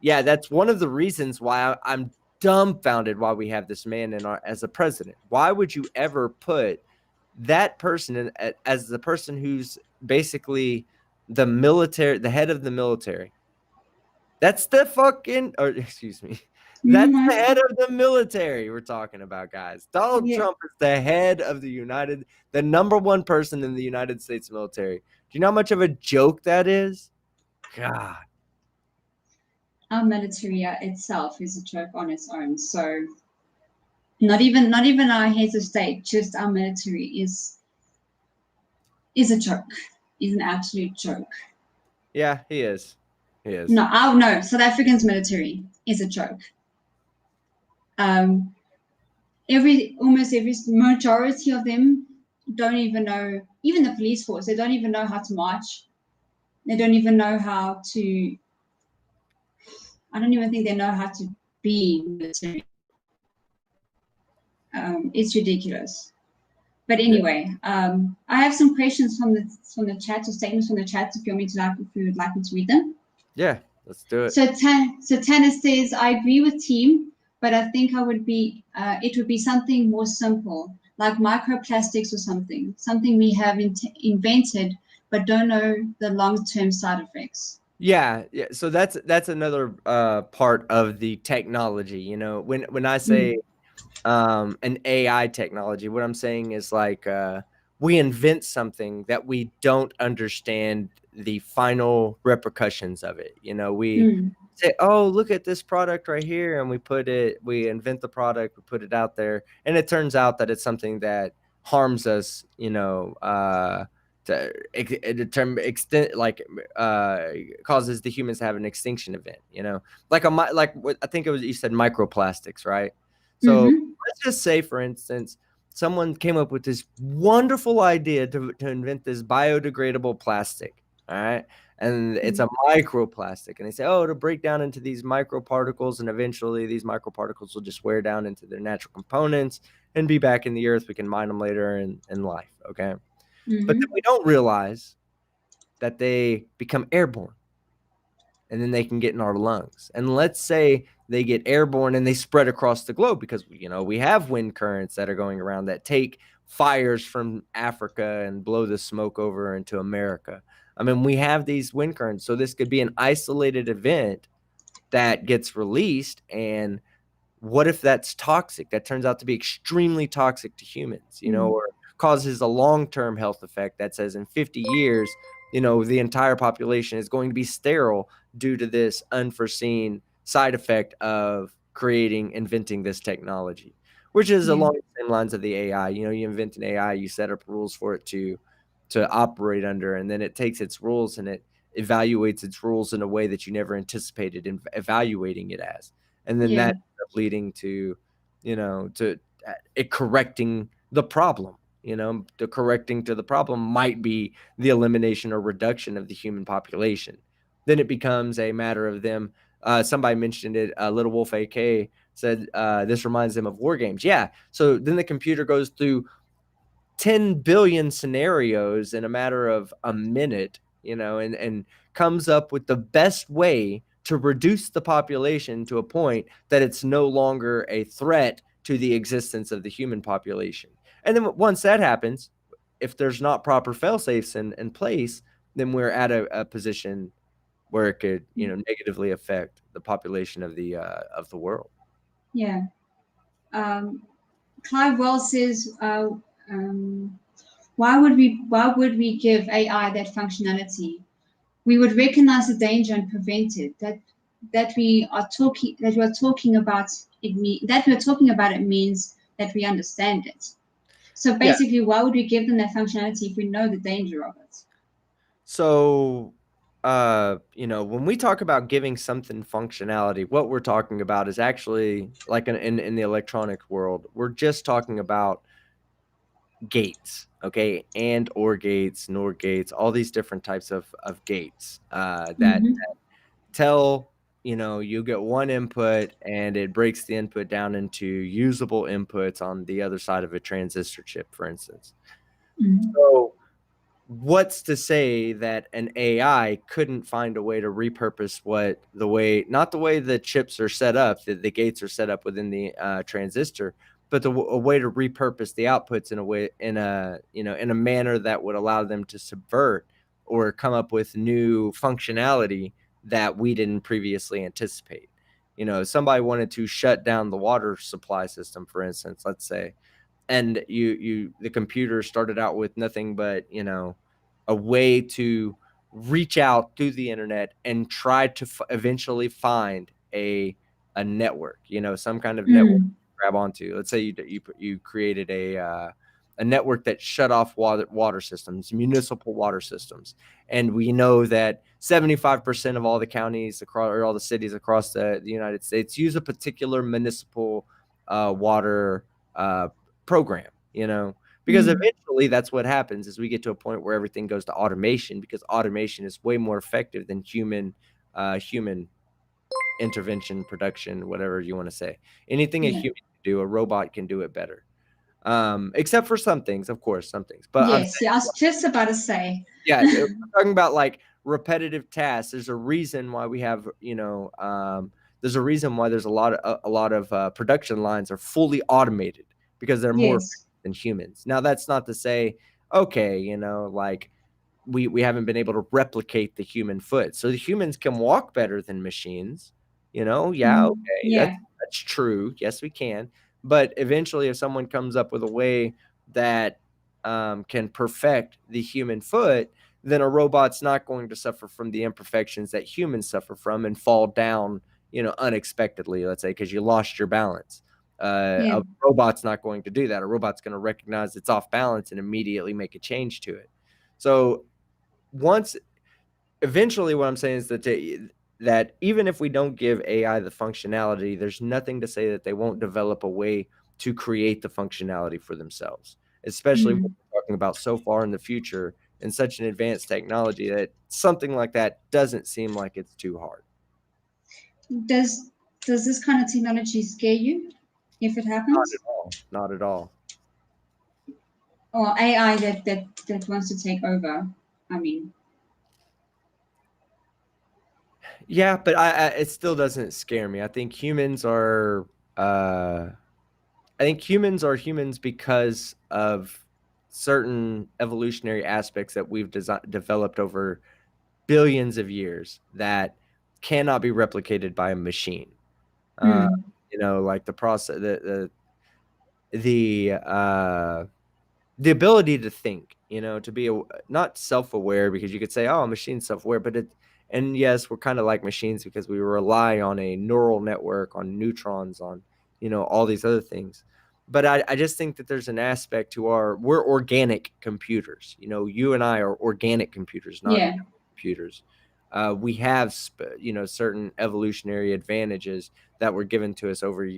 yeah, that's one of the reasons why I'm dumbfounded why we have this man in as a president. Why would you ever put that person in, as the person who's basically the military, the head of the military? That's the fucking, or excuse me, that's the head of the military we're talking about, guys. Donald Trump is the head of the #1 person in the United States military. Do you know how much of a joke that is? God. Our military itself is a joke on its own. So not even our heads of state, just our military is a joke. Is an absolute joke. Yeah, he is. He is. No, South African's military is a joke. Almost every majority of them don't even know, even the police force, they don't even know how to march. They don't even know how to, I don't even think they know how to be military. It's ridiculous. But anyway, I have some questions from the chat, or statements from the chat. If you would like me to read them. Yeah, let's do it. So Tanner says, I agree with team, but I think it would be something more simple, like microplastics or something we have invented, but don't know the long-term side effects. Yeah. So that's another part of the technology. You know, when I say an AI technology, what I'm saying is like we invent something that we don't understand the final repercussions of it. You know, we say, "Oh, look at this product right here," and we invent the product, we put it out there, and it turns out that it's something that harms us. You know, to extent, like causes the humans to have an extinction event. You know, like I think it was, you said microplastics, right? So let's just say, for instance, someone came up with this wonderful idea to invent this biodegradable plastic, all right? And it's a microplastic. And they say, oh, it'll break down into these microparticles, and eventually these microparticles will just wear down into their natural components and be back in the earth. We can mine them later in life, okay? But then we don't realize that they become airborne, and then they can get in our lungs. And let's say they get airborne and they spread across the globe, because, you know, we have wind currents that are going around that take fires from Africa and blow the smoke over into America. I mean, we have these wind currents. So this could be an isolated event that gets released. And what if that's toxic? That turns out to be extremely toxic to humans, you know, or causes a long-term health effect that says in 50 years, you know, the entire population is going to be sterile due to this unforeseen side effect of inventing this technology, which is along the same lines of the AI. You know, you invent an AI, you set up rules for it to operate under, and then it takes its rules and it evaluates its rules in a way that you never anticipated in evaluating it as. And then that ends up leading to, you know, to it correcting the problem. You know, the correcting to the problem might be the elimination or reduction of the human population. Then it becomes a matter of them. Somebody mentioned it. Little Wolf AK said this reminds them of war games. Yeah. So then the computer goes through 10 billion scenarios in a matter of a minute, you know, and comes up with the best way to reduce the population to a point that it's no longer a threat to the existence of the human population. And then once that happens, if there's not proper fail-safes in place, then we're at a position where it could, you know, negatively affect the population of the world. Yeah. Clive Wells says, why would we give AI that functionality? We would recognize the danger and prevent it. That we are talking about it means that we understand it. So basically, why would we give them that functionality if we know the danger of it? So, when we talk about giving something functionality, what we're talking about is actually like in the electronic world, we're just talking about gates, okay, and or gates, nor gates, all these different types of gates that Mm-hmm. tell you get one input and it breaks the input down into usable inputs on the other side of a transistor chip, for instance. Mm-hmm. So what's to say that an AI couldn't find a way to repurpose not the way the chips are set up, the gates are set up within the transistor, but a way to repurpose the outputs in a way, in a manner that would allow them to subvert or come up with new functionality that we didn't previously anticipate. Somebody wanted to shut down the water supply system, for instance, let's say, and the computer started out with nothing but a way to reach out through the internet and try to eventually find a network, some kind of network Mm. to grab onto. Let's say you created a network that shut off water systems, municipal water systems, and we know that 75% of all the counties across, or all the cities across the United States, use a particular municipal water program, because Mm. eventually that's what happens, is we get to a point where everything goes to automation, because automation is way more effective than human intervention, production, whatever you want to say. Anything a Yeah. human can do, a robot can do it better, except for some things, of course, some things, but I'm Yes. saying, Yeah. I was just about to say. yeah, we're talking about like repetitive tasks. There's a reason why we have, there's a reason why there's a lot of production lines are fully automated, because they're more Yes. efficient than humans. Now, that's not to say, okay, like we haven't been able to replicate the human foot. So the humans can walk better than machines. Yeah, Mm. okay, Yeah. that's true. Yes, we can. But eventually, if someone comes up with a way that can perfect the human foot, then a robot's not going to suffer from the imperfections that humans suffer from and fall down, unexpectedly, let's say, because you lost your balance. Yeah. A robot's not going to do that. A robot's going to recognize it's off balance and immediately make a change to it. So once eventually, what I'm saying is that even if we don't give AI the functionality, there's nothing to say that they won't develop a way to create the functionality for themselves, especially when Mm. we're talking about so far in the future and such an advanced technology that something like that doesn't seem like it's too hard. Does does this kind of technology scare you if it Not at happens? all. Not at all. Or AI that wants to take over? I mean, Yeah, but it still doesn't scare me. Uh, I think humans are humans because of certain evolutionary aspects that we've developed over billions of years that cannot be replicated by a machine. Uh, mm. like the process, the the ability to think, to be not self-aware, because you could say, oh, a machine's self-aware, but and yes, we're kind of like machines because we rely on a neural network, on neutrons, on, all these other things. But I just think that there's an aspect to we're organic computers. You and I are organic computers, not Yeah. computers. We have, certain evolutionary advantages that were given to us over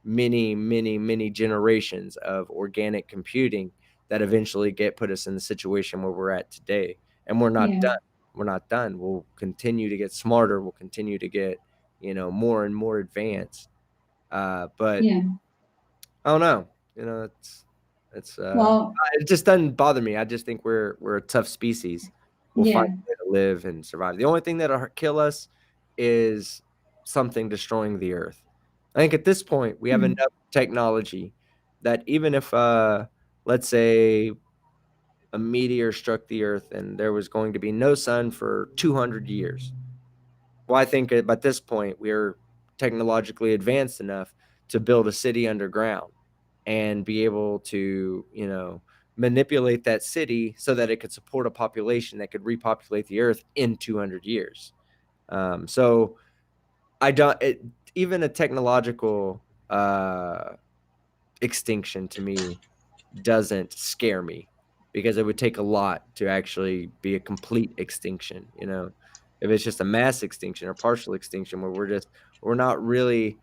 many, many, many generations of organic computing that eventually put us in the situation where we're at today. And we're not Yeah. done. We're not done. We'll continue to get smarter. We'll continue to get, more and more advanced. But Yeah. I don't know. Well, It just doesn't bother me. I just think we're a tough species. We'll find yeah. a way to live and survive. The only thing that'll kill us is something destroying the earth. I think at this point we have Mm. enough technology that even if let's say a meteor struck the earth and there was going to be no sun for 200 years. Well, I think at this point we're technologically advanced enough to build a city underground and be able to, manipulate that city so that it could support a population that could repopulate the earth in 200 years. So I don't, even a technological extinction to me doesn't scare me. because it would take a lot to actually be a complete extinction. You know, if it's just a mass extinction or partial extinction where we're not really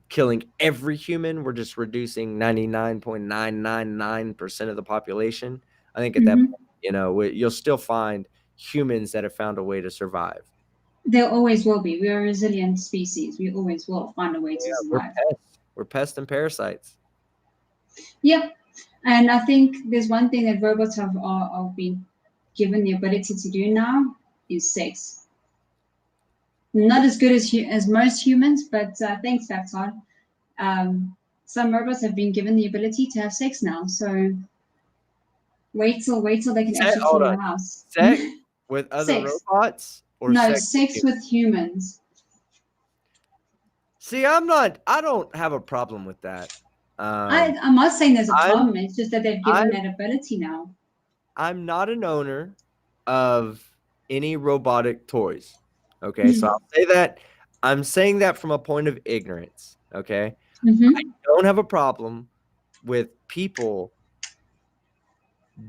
killing every human, we're just reducing 99.999% of the population. I think at that point, you know, you'll still find humans that have found a way to survive. There always will be. We are a resilient species. We always will find a way to survive. We're pests and parasites. Yeah. And I think there's one thing that robots are being given the ability to do now is sex. Not as good as most humans, but thanks, Factard. Some robots have been given the ability to have sex now. So wait till they can actually clean your house. Sex with other robots? Or no, sex with humans. See, I don't have a problem with that. I'm not saying there's a problem. It's just that they've given that ability now. I'm not an owner of any robotic toys. Okay, so I'll say that. I'm saying that from a point of ignorance. Okay, I don't have a problem with people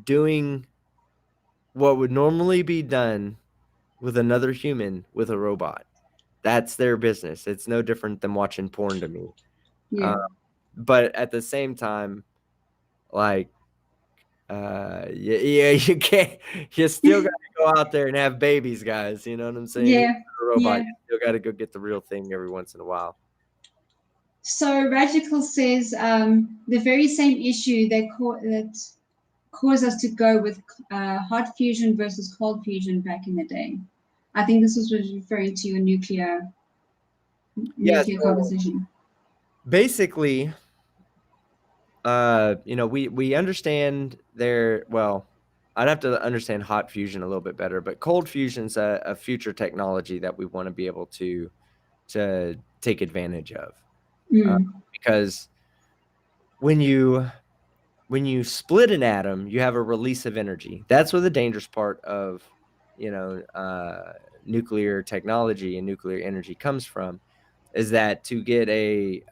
doing what would normally be done with another human with a robot. That's their business. It's no different than watching porn to me. Yeah. But at the same time, like, you can't. You still got to go out there and have babies, guys. You know what I'm saying? Yeah. A robot, you still got to go get the real thing every once in a while. So Radical says the very same issue that caused us to go with hot fusion versus cold fusion back in the day. I think this was referring to your nuclear composition. Basically, you know, we understand I'd have to understand hot fusion a little bit better, but cold fusion's a future technology that we want to be able to take advantage of. Because when you split an atom, you have a release of energy. That's where the dangerous part of, you know, nuclear technology and nuclear energy comes from, is that to get a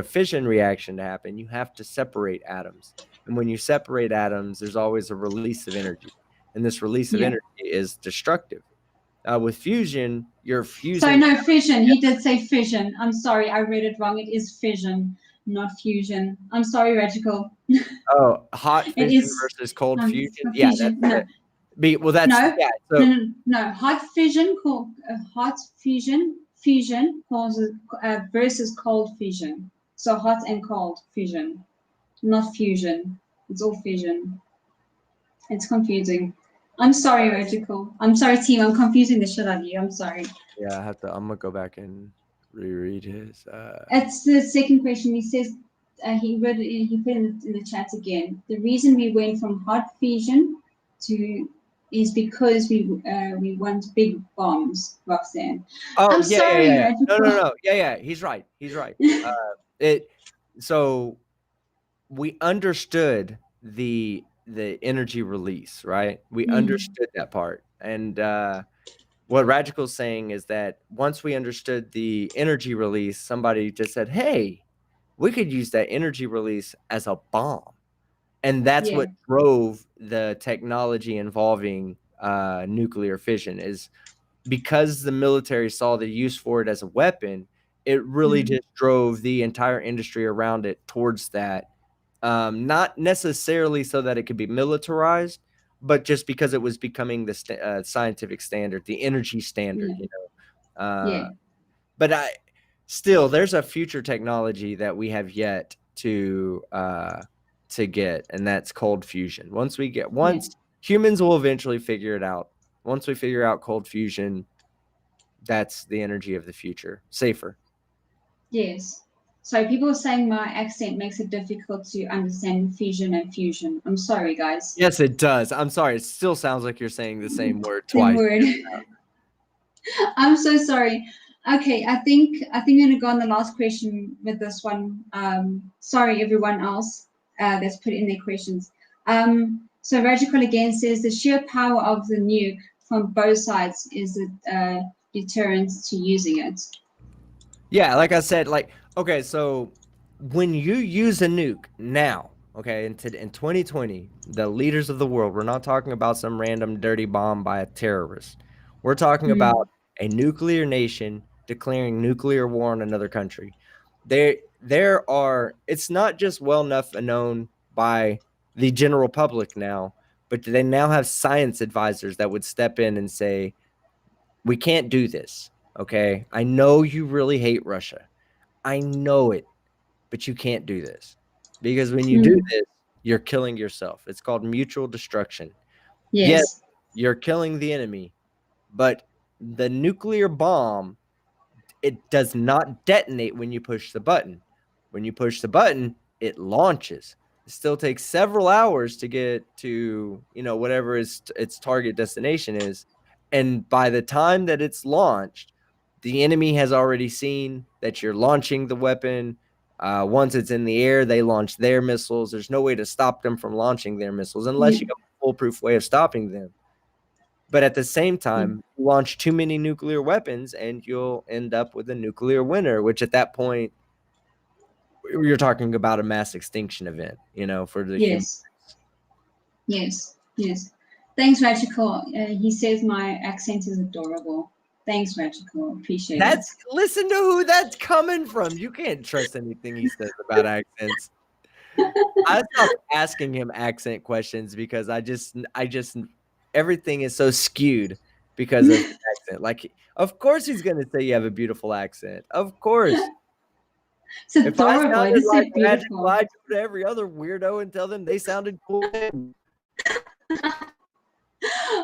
fission reaction to happen, you have to separate atoms. And when you separate atoms, there's always a release of energy. And this release of energy is destructive. With fusion, you're fusing. Sorry, no, fission. He did say fission. I'm sorry, I read it wrong. It is fission, not fusion. I'm sorry, Radical. Oh, hot fission versus cold fusion? Yeah, fusion. No. Hot fusion fusion causes versus cold fusion. So hot and cold fusion, not fusion. It's all fission. It's confusing. I'm sorry, Radical. I'm sorry, team. I'm confusing the shit out of you. I'm sorry. Yeah, I'm gonna go back and reread his. It's the second question. He says he put it in the chat again. The reason we went from hot fusion is because we want big bombs, Roxanne. Oh, I'm sorry, Radical. No. Yeah. He's right. So we understood the energy release, right? We understood that part. And what Radical's saying is that once we understood the energy release, somebody just said, hey, we could use that energy release as a bomb. And that's what drove the technology involving nuclear fission, is because the military saw the use for it as a weapon, it really just drove the entire industry around it towards that. Not necessarily so that it could be militarized, but just because it was becoming the scientific standard, the energy standard, you know. But still, there's a future technology that we have yet to get, and that's cold fusion. Once humans will eventually figure it out. Once we figure out cold fusion, that's the energy of the future. Safer. Yes. So people are saying my accent makes it difficult to understand fission and fusion. I'm sorry, guys. Yes, it does. I'm sorry. It still sounds like you're saying the same word twice. I'm so sorry. Okay, I think I'm gonna go on the last question with this one. Sorry, everyone else that's put in their questions. So Radical again says the sheer power of the nuke from both sides is a deterrent to using it. Yeah, like I said, okay, so when you use a nuke now, okay, in 2020, the leaders of the world, we're not talking about some random dirty bomb by a terrorist. We're talking about a nuclear nation declaring nuclear war on another country. It's not just well enough known by the general public now, but they now have science advisors that would step in and say, we can't do this. Okay. I know you really hate Russia. I know it, but you can't do this because when you do this, you're killing yourself. It's called mutual destruction. Yes, Yes. you're killing the enemy, but the nuclear bomb, it does not detonate when you push the button. When you push the button, it launches. It still takes several hours to get to, whatever its target destination is. And by the time that it's launched, the enemy has already seen that you're launching the weapon. Once it's in the air, they launch their missiles. There's no way to stop them from launching their missiles unless you have a foolproof way of stopping them. But at the same time, you launch too many nuclear weapons and you'll end up with a nuclear winter, which at that point, you're talking about a mass extinction event, for the humans. Yes. Thanks, Rachel. He says my accent is adorable. Thanks, Rachel. Appreciate it. Listen to who that's coming from. You can't trust anything he says about accents. I stopped asking him accent questions because I just everything is so skewed because of his accent. Like, of course he's gonna say you have a beautiful accent. Of course. It's adorable. I just said beautiful. I'd go to every other weirdo and tell them they sounded cool.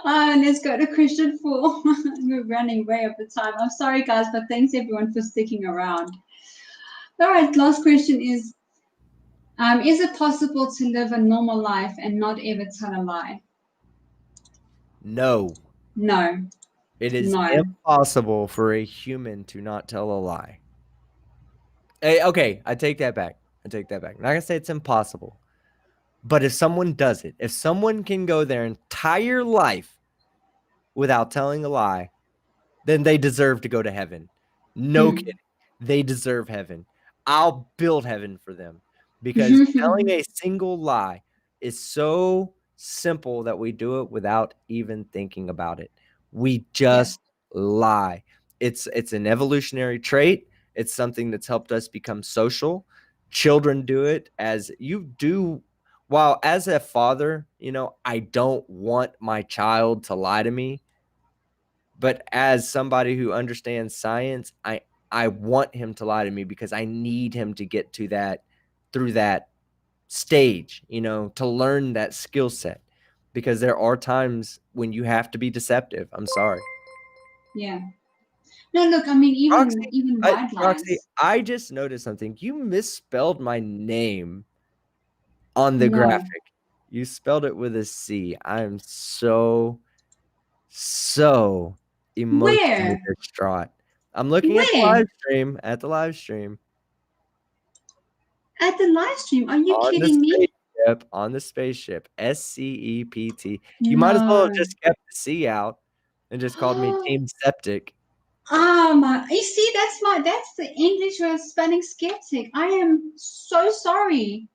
Let's go to Christian 4. We're running way over time. I'm sorry, guys, but thanks everyone for sticking around. All right, last question is it possible to live a normal life and not ever tell a lie? No. It is impossible for a human to not tell a lie. Hey, okay, I take that back. I'm not going to say it's impossible. But if someone does it, if someone can go their entire life without telling a lie, then they deserve to go to heaven. No kidding. They deserve heaven. I'll build heaven for them because telling a single lie is so simple that we do it without even thinking about it. We just lie. It's an evolutionary trait. It's something that's helped us become social. Children do it as you do. While as a father, I don't want my child to lie to me. But as somebody who understands science, I want him to lie to me because I need him to get to through that stage, to learn that skill set. Because there are times when you have to be deceptive. I'm sorry. Yeah. No, look, I mean, even white lies. Roxy, I just noticed something. You misspelled my name on the graphic. You spelled it with a C. I'm so emotionally distraught. I'm looking at the live stream. At the live stream? Are you kidding me? On the spaceship. SCEPT. You might as well have just kept the C out and just called me Team Skeptic. You see, that's the English way of spelling skeptic. I am so sorry.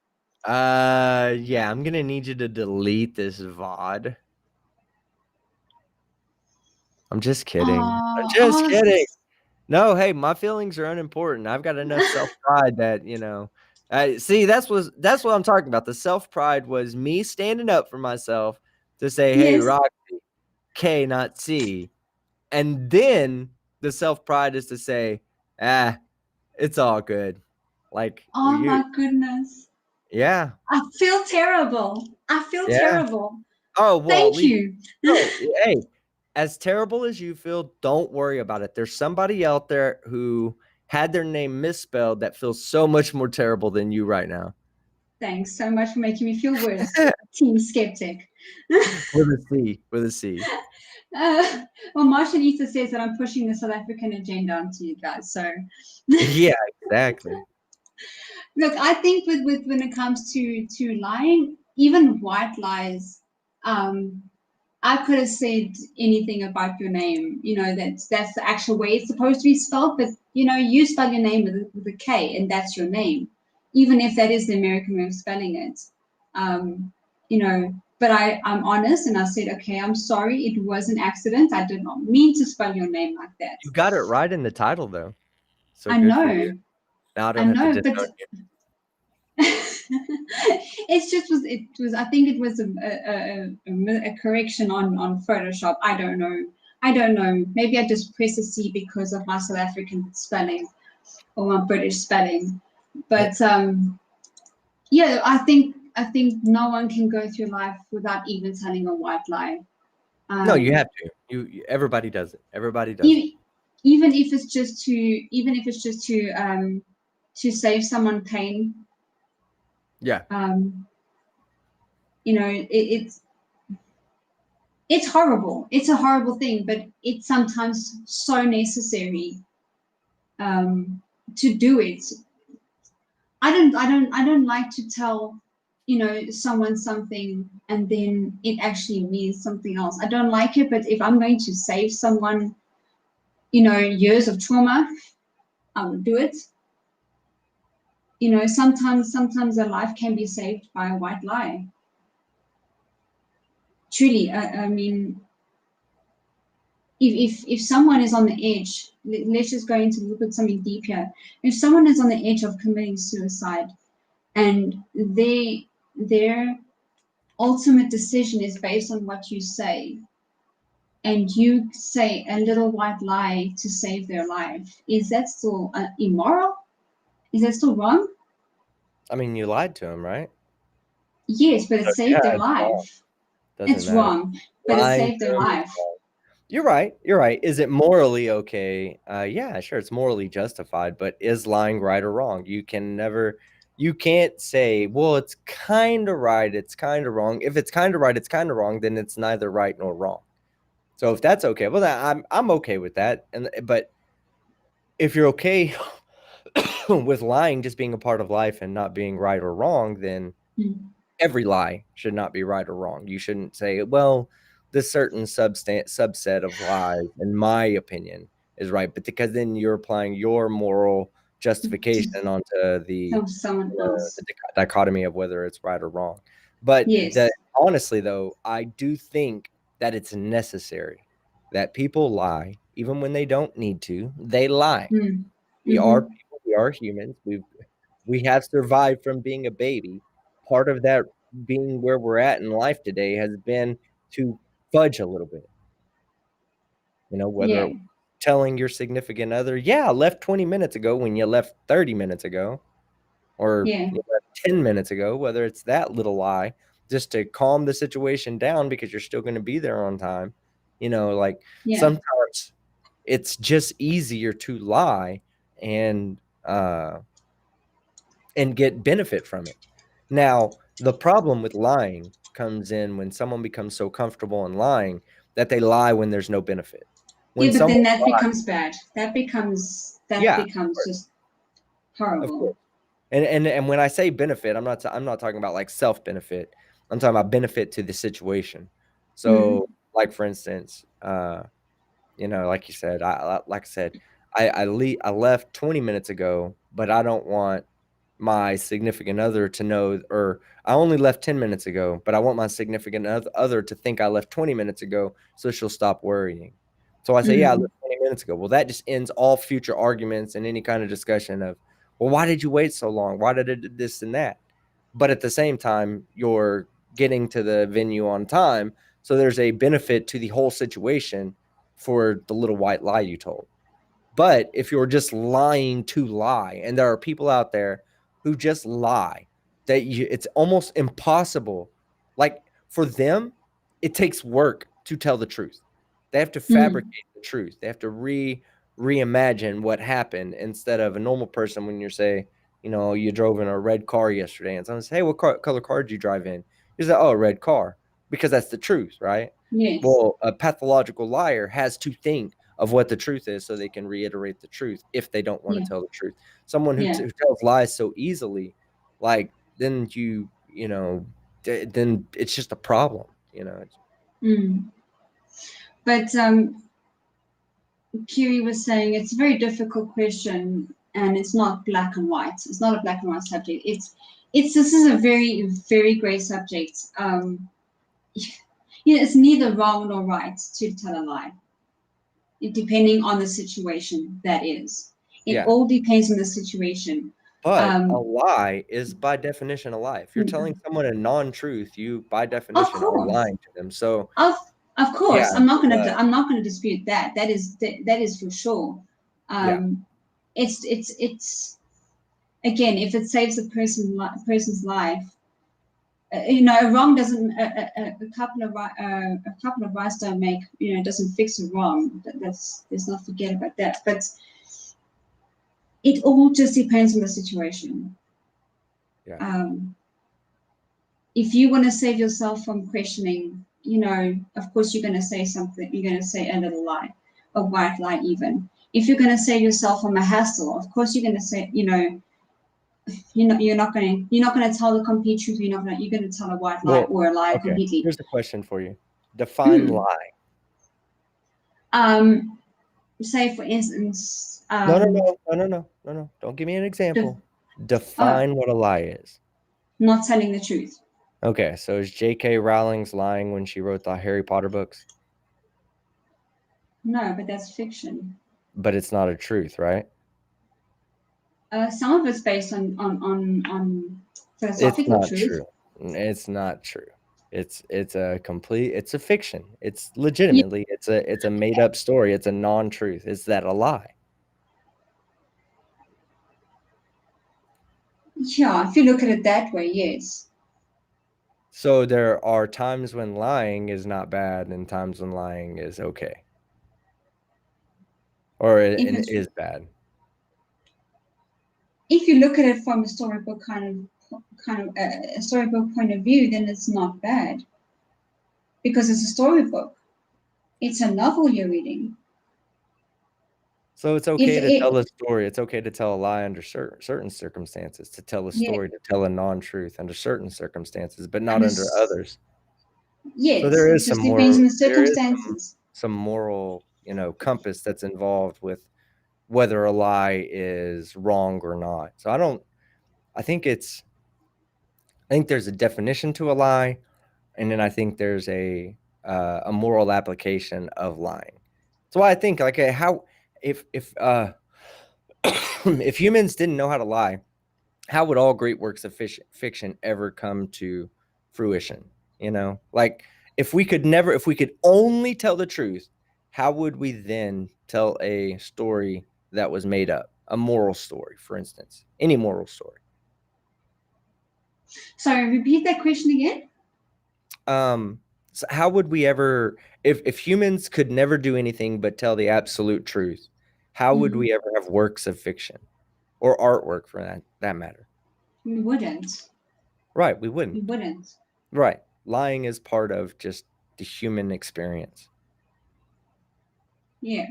Yeah, I'm gonna need you to delete this VOD. I'm just kidding. I'm just kidding. No, hey, my feelings are unimportant. I've got enough self-pride that, see, that's what I'm talking about. The self-pride was me standing up for myself to say, hey, Roxy, K, not C. And then the self-pride is to say, it's all good. Like, my goodness. Yeah. I feel terrible. Terrible. Oh, well. Thank you. Hey, as terrible as you feel, don't worry about it. There's somebody out there who had their name misspelled that feels so much more terrible than you right now. Thanks so much for making me feel worse. Team Skeptic. With a C. Well, Marshall Ether says that I'm pushing the South African agenda onto you guys. So yeah, exactly. Look, I think with when it comes to lying, even white lies, I could have said anything about your name. That's the actual way it's supposed to be spelled. But you spell your name with a K, and that's your name, even if that is the American way of spelling it. You know, but I'm honest and I said, okay, I'm sorry, it was an accident. I did not mean to spell your name like that. You got it right in the title though. So I good know. for you. Now I don't I have to know, disown but you. it's just I think it was a correction on Photoshop. I don't know. Maybe I just press a C because of my South African spelling or my British spelling. But yeah, I think no one can go through life without even telling a white lie. No, you have to. Everybody does it. Everybody does it. Even if it's just to save someone pain. Yeah. You know, it's horrible. It's a horrible thing, but it's sometimes so necessary to do it. I don't like to tell, you know, someone something and then it actually means something else. I don't like it, but if I'm going to save someone, you know, years of trauma, I will do it. You know, sometimes a life can be saved by a white lie. Truly, I mean, if someone is on the edge, let's just go into look at something deep here. If someone is on the edge of committing suicide and their ultimate decision is based on what you say, and you say a little white lie to save their life, is that still immoral? Is that still wrong? I mean, you lied to him, right? Yes, but it saved their life. Doesn't It's matter. wrong, but it saved their life. You're right. You're right. Is it morally okay? Yeah, sure. It's morally justified, but is lying right or wrong? You can't say, well, it's kind of right. It's kind of wrong. If it's kind of right, it's kind of wrong. Then it's neither right nor wrong. So if that's okay, well, I'm okay with that. But if you're okay with lying just being a part of life and not being right or wrong, then every lie should not be right or wrong. You shouldn't say, well, this certain subset of lies, in my opinion, is right, but because then you're applying your moral justification onto the dichotomy of whether it's right or wrong. But yes. Honestly, though, I do think that it's necessary that people lie, even when they don't need to. They lie. We are people. We are humans. We have survived from being a baby. Part of that being where we're at in life today has been to fudge a little bit. You know, whether telling your significant other, yeah, I left 20 minutes ago when you left 30 minutes ago, or you left 10 minutes ago, whether it's that little lie, just to calm the situation down because you're still going to be there on time. You know, like sometimes it's just easier to lie and get benefit from it. Now, the problem with lying comes in when someone becomes so comfortable in lying that they lie when there's no benefit. But then that becomes bad. That becomes just horrible. And when I say benefit, I'm not talking about like self-benefit. I'm talking about benefit to the situation. So, like for instance, you know, like you said, I left 20 minutes ago, but I don't want my significant other to know, or I only left 10 minutes ago, but I want my significant other to think I left 20 minutes ago so she'll stop worrying. So I say, yeah, I left 20 minutes ago. Well, that just ends all future arguments and any kind of discussion of, well, why did you wait so long? Why did it do this and that? But at the same time, you're getting to the venue on time. So there's a benefit to the whole situation for the little white lie you told. But if you're just lying to lie, and there are people out there who just lie, it's almost impossible. Like for them, it takes work to tell the truth. They have to fabricate the truth. They have to reimagine what happened instead of a normal person. When you say, you know, you drove in a red car yesterday, and someone says, hey, what color car did you drive in? You say, oh, a red car, because that's the truth, right? Yes. Well, a pathological liar has to think of what the truth is so they can reiterate the truth if they don't want to tell the truth. Someone who tells lies so easily, like, then you know, then it's just a problem, you know. But Kiri was saying it's a very difficult question, and it's not black and white. It's not a black and white subject. this is a very, very great subject. It's neither wrong nor right to tell a lie, depending on the situation that is. It all depends on the situation. But a lie is by definition a lie. If you're telling someone a non-truth, you by definition are lying to them. So of course, I'm not gonna dispute that. That is for sure. It's again, if it saves a person's life, a wrong doesn't a couple of rights don't make, doesn't fix a wrong. Let's not forget about that. But it all just depends on the situation. If you want to save yourself from questioning, of course you're going to say something. You're going to say a little lie, a white lie even. If you're going to save yourself from a hassle, of course you're going to say, you're not going to tell the complete truth. You're going to tell a white lie or a lie completely. Here's the question for you: define lie. Say for instance. No. Don't give me an example. Define what a lie is. Not telling the truth. Okay, so is J.K. Rowling's lying when she wrote the Harry Potter books? No, but that's fiction. But it's not a truth, right? Some of it's based on philosophical truth. True. It's not true. It's a fiction. It's legitimately it's a made up story. It's a non-truth. Is that a lie? Yeah, if you look at it that way, yes. So there are times when lying is not bad and times when lying is okay. Or it is bad. If you look at it from a storybook kind of a storybook point of view, then it's not bad. Because it's a storybook. It's a novel you're reading. So it's okay to tell a story. It's okay to tell a lie under certain circumstances, to tell a story, to tell a non-truth under certain circumstances, but not under others. Yes. So there is some depends on the circumstances. Some moral, compass that's involved with whether a lie is wrong or not. So I think there's a definition to a lie, and then I think there's a moral application of lying. So I think if if humans didn't know how to lie, how would all great works of fiction ever come to fruition? Like if we could only tell the truth, how would we then tell a story that was made up? A moral story, for instance, any moral story. Sorry, repeat that question again. So how would we ever, if humans could never do anything but tell the absolute truth, how would we ever have works of fiction or artwork for that matter? We wouldn't. Right, we wouldn't. We wouldn't. Right. Lying is part of just the human experience. Yeah.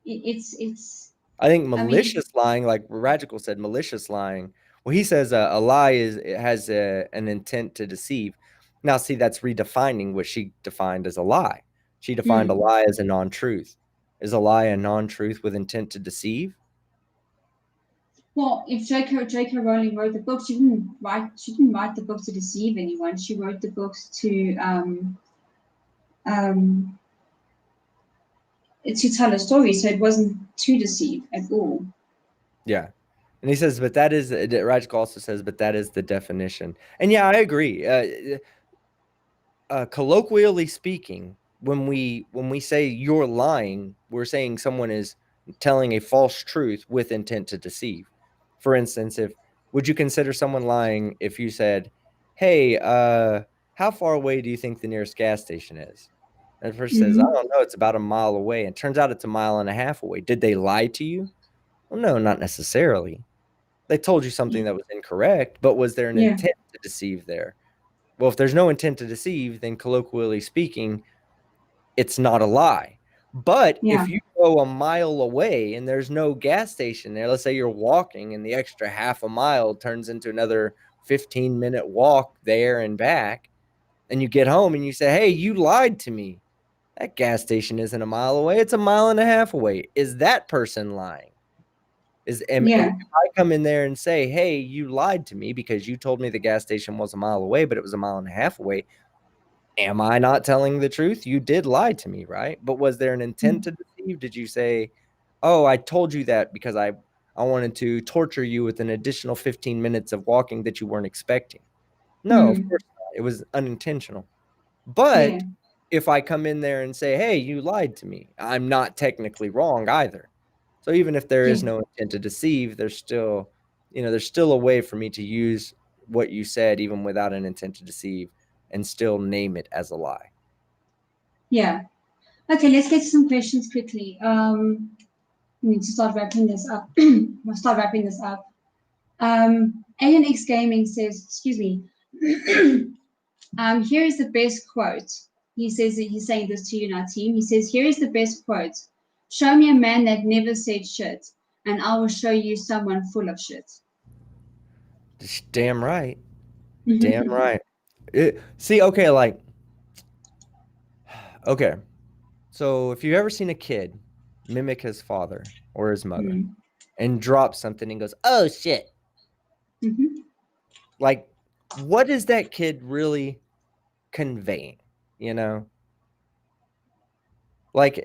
It's I think malicious lying, like Radical said, malicious lying. Well, he says a lie has an intent to deceive. Now, see, that's redefining what she defined as a lie. She defined a lie as a non-truth. Is a lie a non-truth with intent to deceive? Well, if J.K. Rowling wrote the book, she didn't write the book to deceive anyone. She wrote the books to tell a story, so it wasn't to deceive at all. Yeah. And he says, but that is, Radical also says, but that is the definition. And yeah, I agree. Colloquially speaking, when we say you're lying, we're saying someone is telling a false truth with intent to deceive. For instance, would you consider someone lying if you said, hey, how far away do you think the nearest gas station is? And the person says, I don't know, it's about a mile away. And it turns out it's a mile and a half away. Did they lie to you? Well, no, not necessarily. They told you something that was incorrect, but was there an intent to deceive there? Well, if there's no intent to deceive, then colloquially speaking, it's not a lie. But if you go a mile away and there's no gas station there, let's say you're walking and the extra half a mile turns into another 15-minute walk there and back, and you get home and you say, hey, you lied to me. That gas station isn't a mile away. It's a mile and a half away. Is that person lying? And if I come in there and say, hey, you lied to me because you told me the gas station was a mile away, but it was a mile and a half away. Am I not telling the truth? You did lie to me, right? But was there an intent to deceive? Did you say, oh, I told you that because I wanted to torture you with an additional 15 minutes of walking that you weren't expecting? No, of course not. It was unintentional. But if I come in there and say, hey, you lied to me, I'm not technically wrong either. So even if there is no intent to deceive, there's still, there's still a way for me to use what you said, even without an intent to deceive, and still name it as a lie. Yeah. Okay, let's get to some questions quickly. We need to start wrapping this up. We'll start wrapping this up. ANX Gaming says, excuse me, here is the best quote. He says that he's saying this to you now, team. He says, here is the best quote. Show me a man that never said shit, and I will show you someone full of shit. Damn right. Damn right. Okay, okay. So if you've ever seen a kid mimic his father or his mother and drop something and goes, oh, shit. Like, what is that kid really conveying, Like,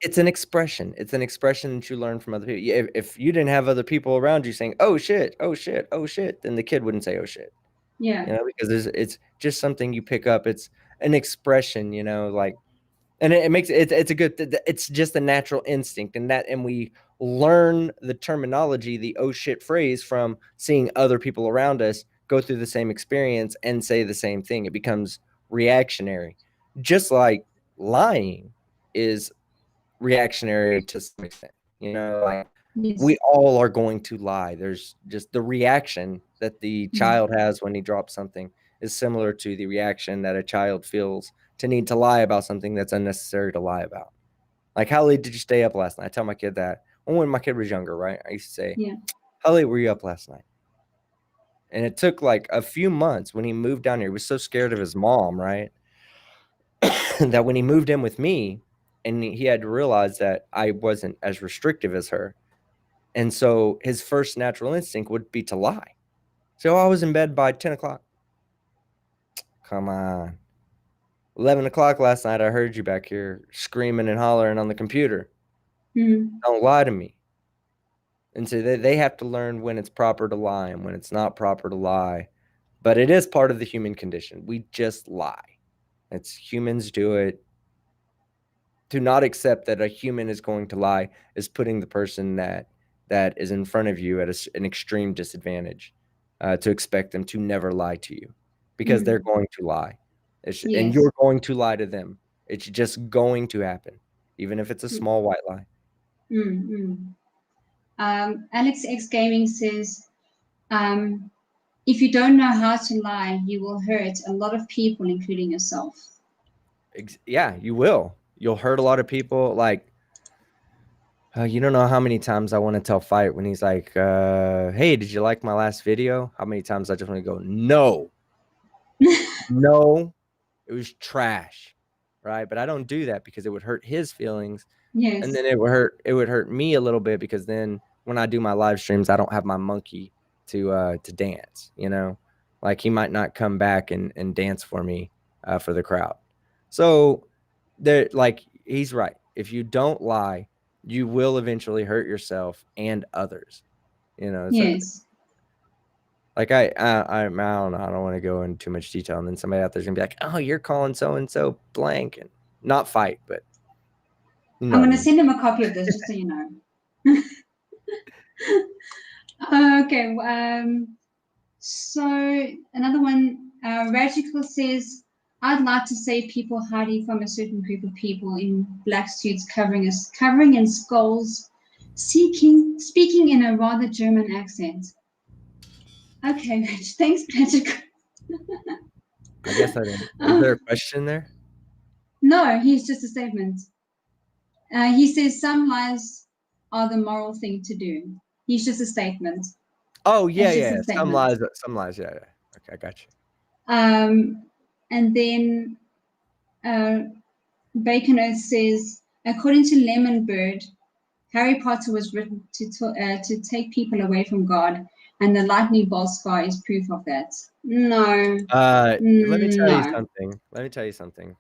it's an expression. It's an expression that you learn from other people. If you didn't have other people around you saying, oh, shit, oh, shit, oh, shit, then the kid wouldn't say, oh, shit. Yeah. Because it's just something you pick up. It's an expression, and it makes it's just a natural instinct, and we learn the terminology, the oh shit phrase, from seeing other people around us go through the same experience and say the same thing. It becomes reactionary, just like lying is reactionary to some extent. We all are going to lie. There's just the reaction that the child has when he drops something is similar to the reaction that a child feels to need to lie about something that's unnecessary to lie about. Like, how late did you stay up last night? I tell my kid that. When my kid was younger, right? I used to say, how late were you up last night? And it took like a few months when he moved down here. He was so scared of his mom, right? that when he moved in with me, and he had to realize that I wasn't as restrictive as her. And so his first natural instinct would be to lie. So I was in bed by 10 o'clock. Come on. 11 o'clock last night, I heard you back here screaming and hollering on the computer. Don't lie to me. And so they have to learn when it's proper to lie and when it's not proper to lie. But it is part of the human condition. We just lie. It's humans do it. To not accept that a human is going to lie is putting the person that is in front of you at an extreme disadvantage. To expect them to never lie to you, because they're going to lie. And you're going to lie to them. It's just going to happen, even if it's a small white lie. Alex X Gaming says, if you don't know how to lie, you will hurt a lot of people, including yourself. Yeah, you will. You'll hurt a lot of people. Like, you don't know how many times I want to tell Fight when he's like, hey, did you like my last video? How many times I just want to go, no. No, it was trash, right? But I don't do that because it would hurt his feelings. Yes. And then it would hurt me a little bit, because then when I do my live streams, I don't have my monkey to dance, Like, he might not come back and dance for me for the crowd. So he's right. If you don't lie, you will eventually hurt yourself and others. Yes. Like, I don't know. I don't want to go into too much detail, and then somebody out there's gonna be like, "Oh, you're calling so and so blank," and not Fight, but I'm gonna send him a copy of this just so you know. Okay. So another one, Radical says, I'd like to say people hiding from a certain group of people in black suits covering in skulls, speaking in a rather German accent. Okay, Rich. Thanks, Patrick. I guess I didn't. Is there a question there? No, he's just a statement. He says some lies are the moral thing to do. He's just a statement. Oh, yeah. Some lies, yeah. Okay, I got you. And then Bacon Earth says, according to Lemon Bird, Harry Potter was written to take people away from God, and the lightning bolt scar is proof of that. No. Let me tell you No. something. Let me tell you something.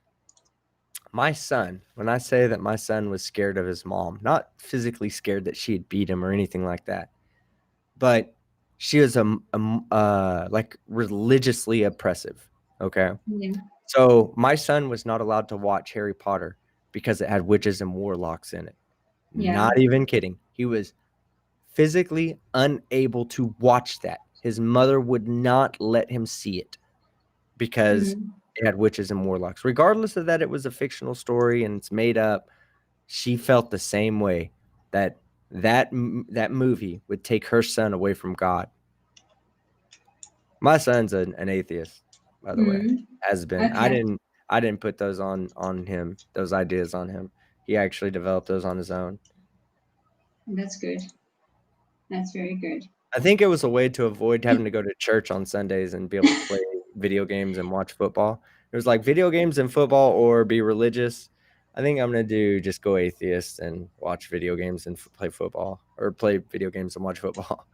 My son, when I say that my son was scared of his mom, not physically scared that she had beat him or anything like that, but she was like religiously oppressive. Okay. Yeah. So my son was not allowed to watch Harry Potter because it had witches and warlocks in it. Yeah. Not even kidding. He was physically unable to watch that. His mother would not let him see it because it had witches and warlocks. Regardless of that, it was a fictional story and it's made up. She felt the same way that movie would take her son away from God. My son's an atheist, by the way, has been. Okay. I didn't put those on him, those ideas on him. He actually developed those on his own. That's good. That's very good. I think it was a way to avoid having to go to church on Sundays and be able to play video games and watch football. It was like video games and football or be religious. I think I'm going to do just go atheist and watch video games and play football, or play video games and watch football.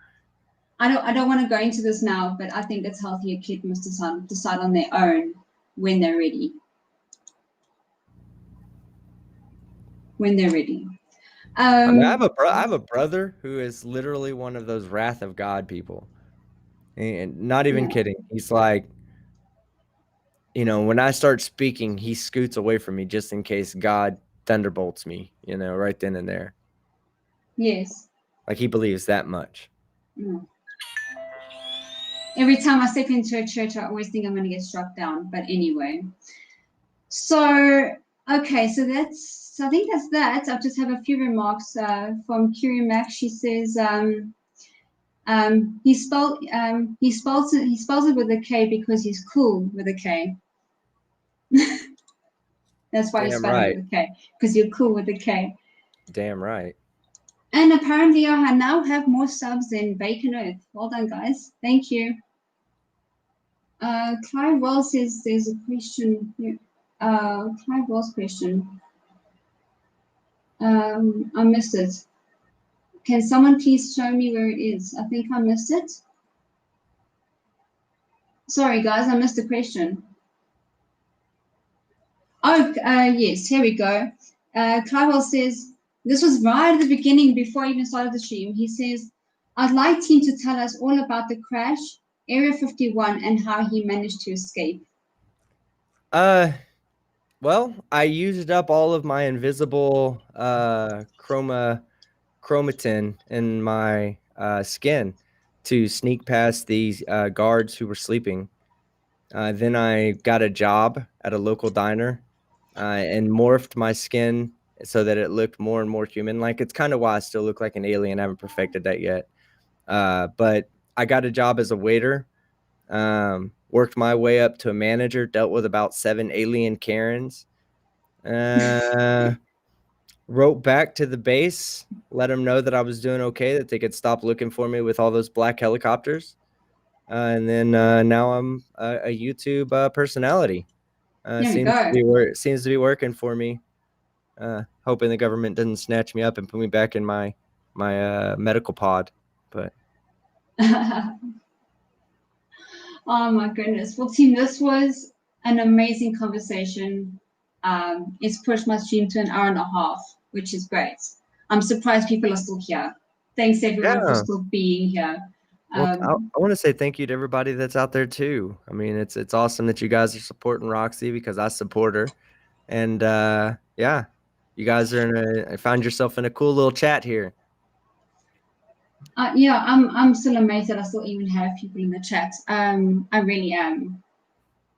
I don't want to go into this now, but I think it's healthy a kid must decide on their own when they're ready. When they're ready. I mean, I have a brother who is literally one of those wrath of God people, and not even kidding. He's like, you know, when I start speaking, he scoots away from me just in case God thunderbolts me, you know, right then and there. Yes. Like he believes that much. Every time I step into a church, I always think I'm going to get struck down. But anyway, so okay, so I think that's that. I just have a few remarks from Curie Mac. She says he spells it with a K because he's cool with a K. That's why you spell it with a K, because you're cool with a K. Damn right. And apparently I now have more subs than Bacon Earth. Well done, guys. Thank you. Clive Wells says there's a question here. Clive Wells question. I missed it. Can someone please show me where it is? I think I missed it. Sorry, guys, I missed the question. Oh, yes, here we go. Clive Wells says, this was right at the beginning before I even started the stream. He says, I'd like Team to tell us all about the crash, Area 51, and how he managed to escape. Well, I used up all of my invisible chromatin in my skin to sneak past these guards who were sleeping. Then I got a job at a local diner and morphed my skin so that it looked more and more human. Like, it's kind of why I still look like an alien. I haven't perfected that yet. But I got a job as a waiter, worked my way up to a manager, dealt with about 7 alien Karens, wrote back to the base, let them know that I was doing okay, that they could stop looking for me with all those black helicopters. And then now I'm a YouTube personality. Seems to be working for me. Hoping the government doesn't snatch me up and put me back in my medical pod. But oh my goodness. Well, team, this was an amazing conversation. It's pushed my stream to an hour and a half, which is great. I'm surprised people are still here. Thanks everyone for still being here. Well, I want to say thank you to everybody that's out there too. I mean, it's awesome that you guys are supporting Roxy, because I support her. And yeah, you guys are found yourself in a cool little chat here. Yeah, I'm still amazed that I still even have people in the chat. I really am.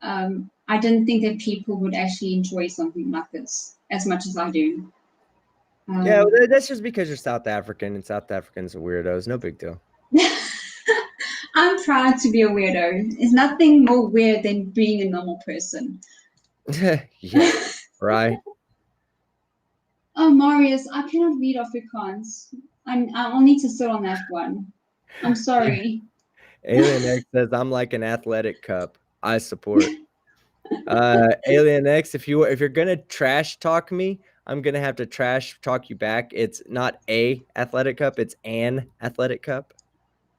I didn't think that people would actually enjoy something like this as much as I do. Yeah, that's just because you're South African, and South Africans are weirdos. No big deal. I'm proud to be a weirdo. There's nothing more weird than being a normal person. Yeah, right. Oh, Marius, I cannot read Afrikaans. I'll need to sit on that one. I'm sorry. Alien X says, I'm like an athletic cup. I support. Alien X, if you're gonna trash talk me, I'm going to have to trash talk you back. It's not a athletic cup. It's an athletic cup.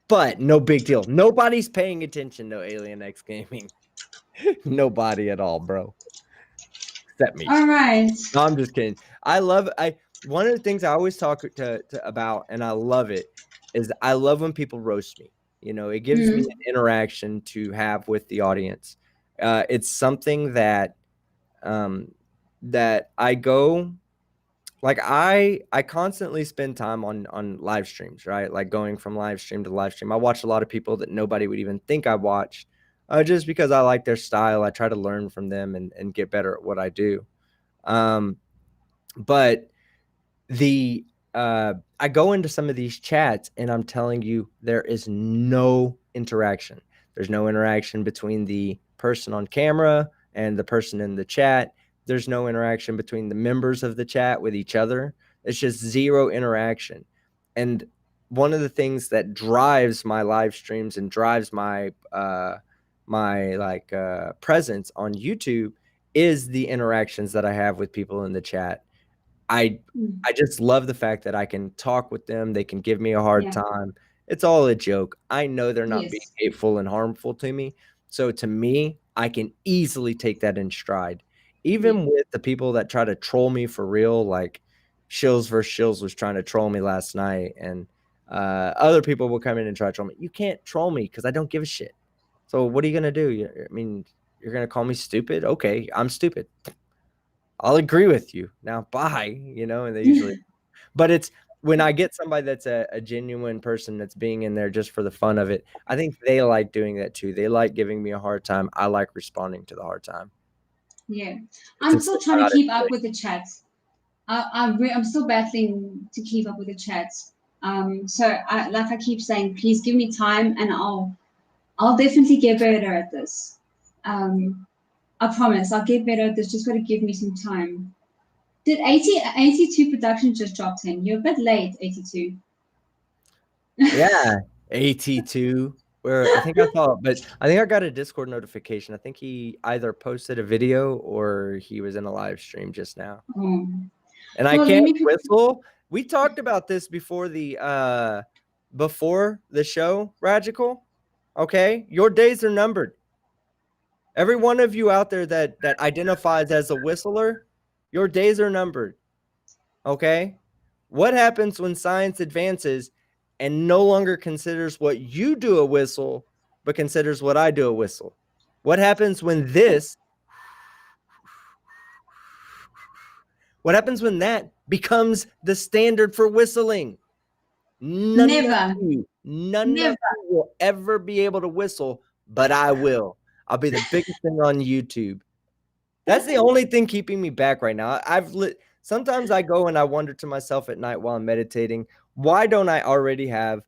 But no big deal. Nobody's paying attention to Alien X Gaming. Nobody at all, bro. Except me. All right. No, I'm just kidding. One of the things I always talk about, and I love it, is I love when people roast me. You know, it gives me an interaction to have with the audience. It's something that that I go, like I constantly spend time on live streams, right? Like going from live stream to live stream. I watch a lot of people that nobody would even think I watch, just because I like their style. I try to learn from them and get better at what I do. But I go into some of these chats and I'm telling you, there is no interaction. There's no interaction between the person on camera and the person in the chat. There's no interaction between the members of the chat with each other. It's just zero interaction. And one of the things that drives my live streams and drives my presence on YouTube is the interactions that I have with people in the chat. I just love the fact that I can talk with them. They can give me a hard time. It's all a joke. I know they're not being hateful and harmful to me. So to me, I can easily take that in stride. Even with the people that try to troll me for real, like Shills vs. Shills was trying to troll me last night, and other people will come in and try to troll me. You can't troll me because I don't give a shit. So what are you going to do? I mean, you're going to call me stupid? Okay, I'm stupid. I'll agree with you. Now, bye, you know, and they usually, but it's when I get somebody that's a genuine person that's being in there just for the fun of it, I think they like doing that too. They like giving me a hard time. I like responding to the hard time. Yeah. I'm still trying to keep up with the chat. I'm still battling to keep up with the chat. So like I keep saying, please give me time and I'll definitely get better at this. I promise I'll get better at this. Just got to give me some time. Did 82 production just dropped in? You're a bit late, 82. Yeah, 82. Where I think I got a Discord notification. I think he either posted a video or he was in a live stream just now. And I can't whistle. We talked about this before the show, Radical. Okay, your days are numbered. Every one of you out there that identifies as a whistler, your days are numbered. Okay? What happens when science advances and no longer considers what you do a whistle, but considers what I do a whistle? What happens when that becomes the standard for whistling? None of you will ever be able to whistle, but I will. I'll be the biggest thing on YouTube. That's the only thing keeping me back right now. Sometimes I go and I wonder to myself at night while I'm meditating, why don't I already have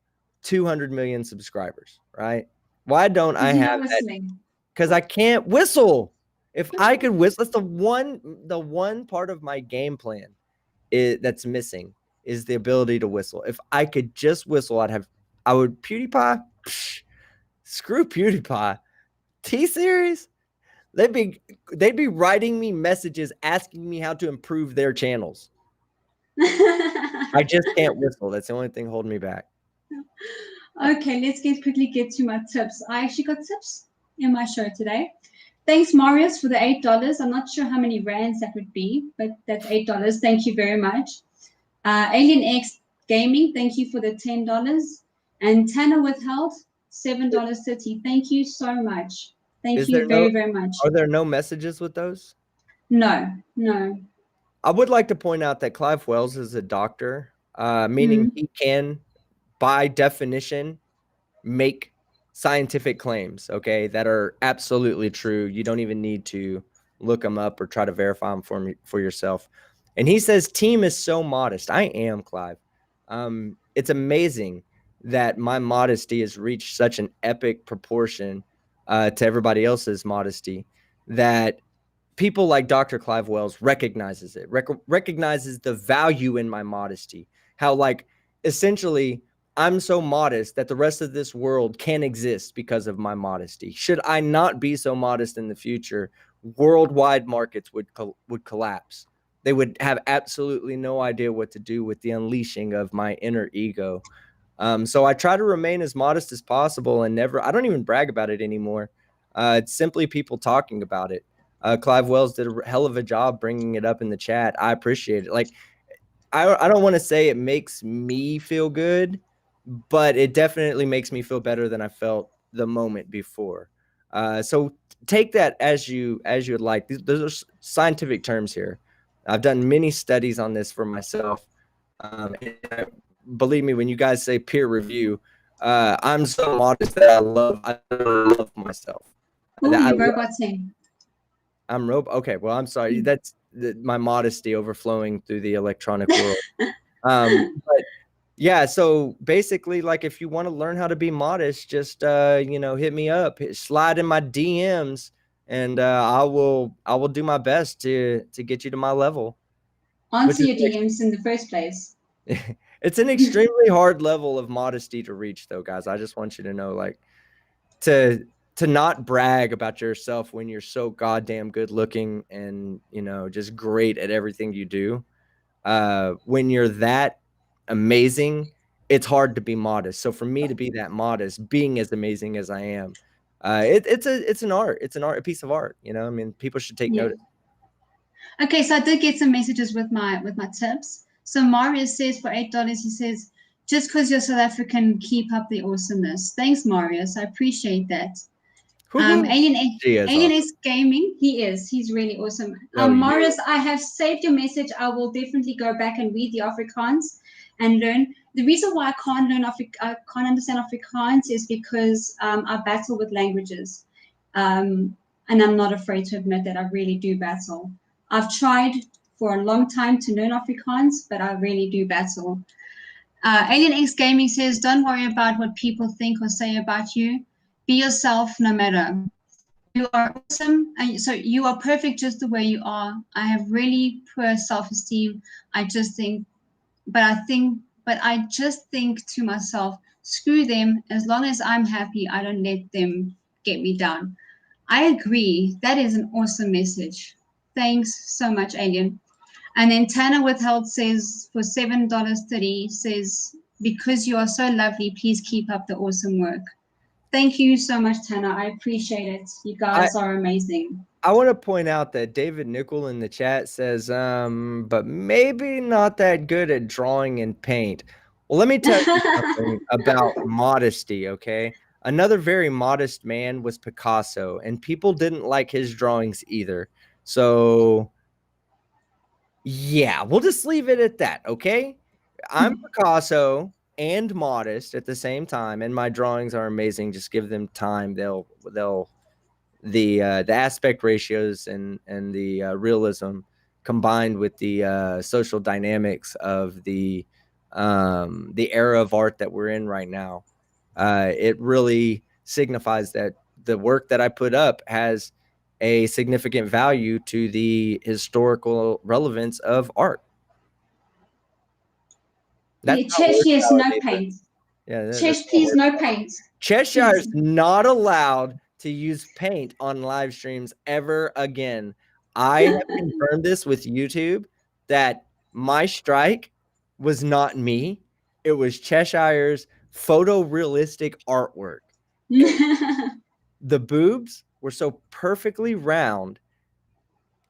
200 million subscribers, right? Why don't I have that? Because I can't whistle. If I could whistle, that's the one part of my game plan that's missing is the ability to whistle. If I could just whistle, I would PewDiePie. Screw PewDiePie. T-Series, they'd be writing me messages asking me how to improve their channels. I just can't whistle. That's the only thing holding me back. Okay, let's quickly get to my tips. I actually got tips in my show today. Thanks, Marius, for the $8. I'm not sure how many rands that would be, but that's $8. Thank you very much. Alien X Gaming, thank you for the $10. And Tanner withheld $7.30. Thank you so much. Thank you very, very much. Are there no messages with those? No. I would like to point out that Clive Wells is a doctor, meaning he can, by definition, make scientific claims, okay, that are absolutely true. You don't even need to look them up or try to verify them for yourself. And he says, team is so modest. I am, Clive. It's amazing that my modesty has reached such an epic proportion to everybody else's modesty that people like Dr. Clive Wells recognizes it, recognizes the value in my modesty. How, like, essentially, I'm so modest that the rest of this world can exist because of my modesty. Should I not be so modest in the future, worldwide markets would collapse. they would have absolutely no idea what to do with the unleashing of my inner ego. So I try to remain as modest as possible and I don't even brag about it anymore. It's simply people talking about it. Clive Wells did a hell of a job bringing it up in the chat. I appreciate it. Like, I don't want to say it makes me feel good, but it definitely makes me feel better than I felt the moment before. So take that as you would like. Those are scientific terms here. I've done many studies on this for myself. Believe me, when you guys say peer review, I'm so modest that I love myself. Who are you roboting? I'm okay. Well, I'm sorry. That's my modesty overflowing through the electronic world. But yeah, so basically, like, if you want to learn how to be modest, just hit me up, slide in my DMs, and I will do my best to get you to my level. Answer your DMs in the first place. It's an extremely hard level of modesty to reach, though, guys. I just want you to know, like, to not brag about yourself when you're so goddamn good looking and, just great at everything you do. When you're that amazing, it's hard to be modest. So for me to be that modest, being as amazing as I am, it's an art. It's a piece of art. I mean, people should take notice. Okay, so I did get some messages with my tips. So Marius says for $8, he says, just because you're South African, keep up the awesomeness. Thanks, Marius. I appreciate that. Alien X Gaming, he's really awesome. Marius, I have saved your message. I will definitely go back and read the Afrikaans and learn. The reason why I can't understand Afrikaans is because I battle with languages. And I'm not afraid to admit that I really do battle. I've tried for a long time to learn Afrikaans, but I really do battle. Alien X Gaming says, don't worry about what people think or say about you. Be yourself no matter. You are awesome. So you are perfect just the way you are. I have really poor self-esteem. I just think to myself, screw them. As long as I'm happy, I don't let them get me down. I agree. That is an awesome message. Thanks so much, Alien. And then Tanner Withheld says for $7.30 says, because you are so lovely, please keep up the awesome work. Thank you so much, Tanner. I appreciate it. You guys are amazing. I want to point out that David Nickel in the chat says, but maybe not that good at drawing in paint. Well, let me tell you something about modesty, okay? Another very modest man was Picasso, and people didn't like his drawings either. So, yeah, we'll just leave it at that, okay? I'm Picasso and modest at the same time, and my drawings are amazing. Just give them time. The aspect ratios and the realism combined with the social dynamics of the era of art that we're in right now, it really signifies that the work that I put up has a significant value to the historical relevance of art. Cheshire's no paint. Yeah, please, no paint. Cheshire's not allowed to use paint on live streams ever again. I have confirmed this with YouTube that my strike was not me. It was Cheshire's photorealistic artwork. The boobs were so perfectly round,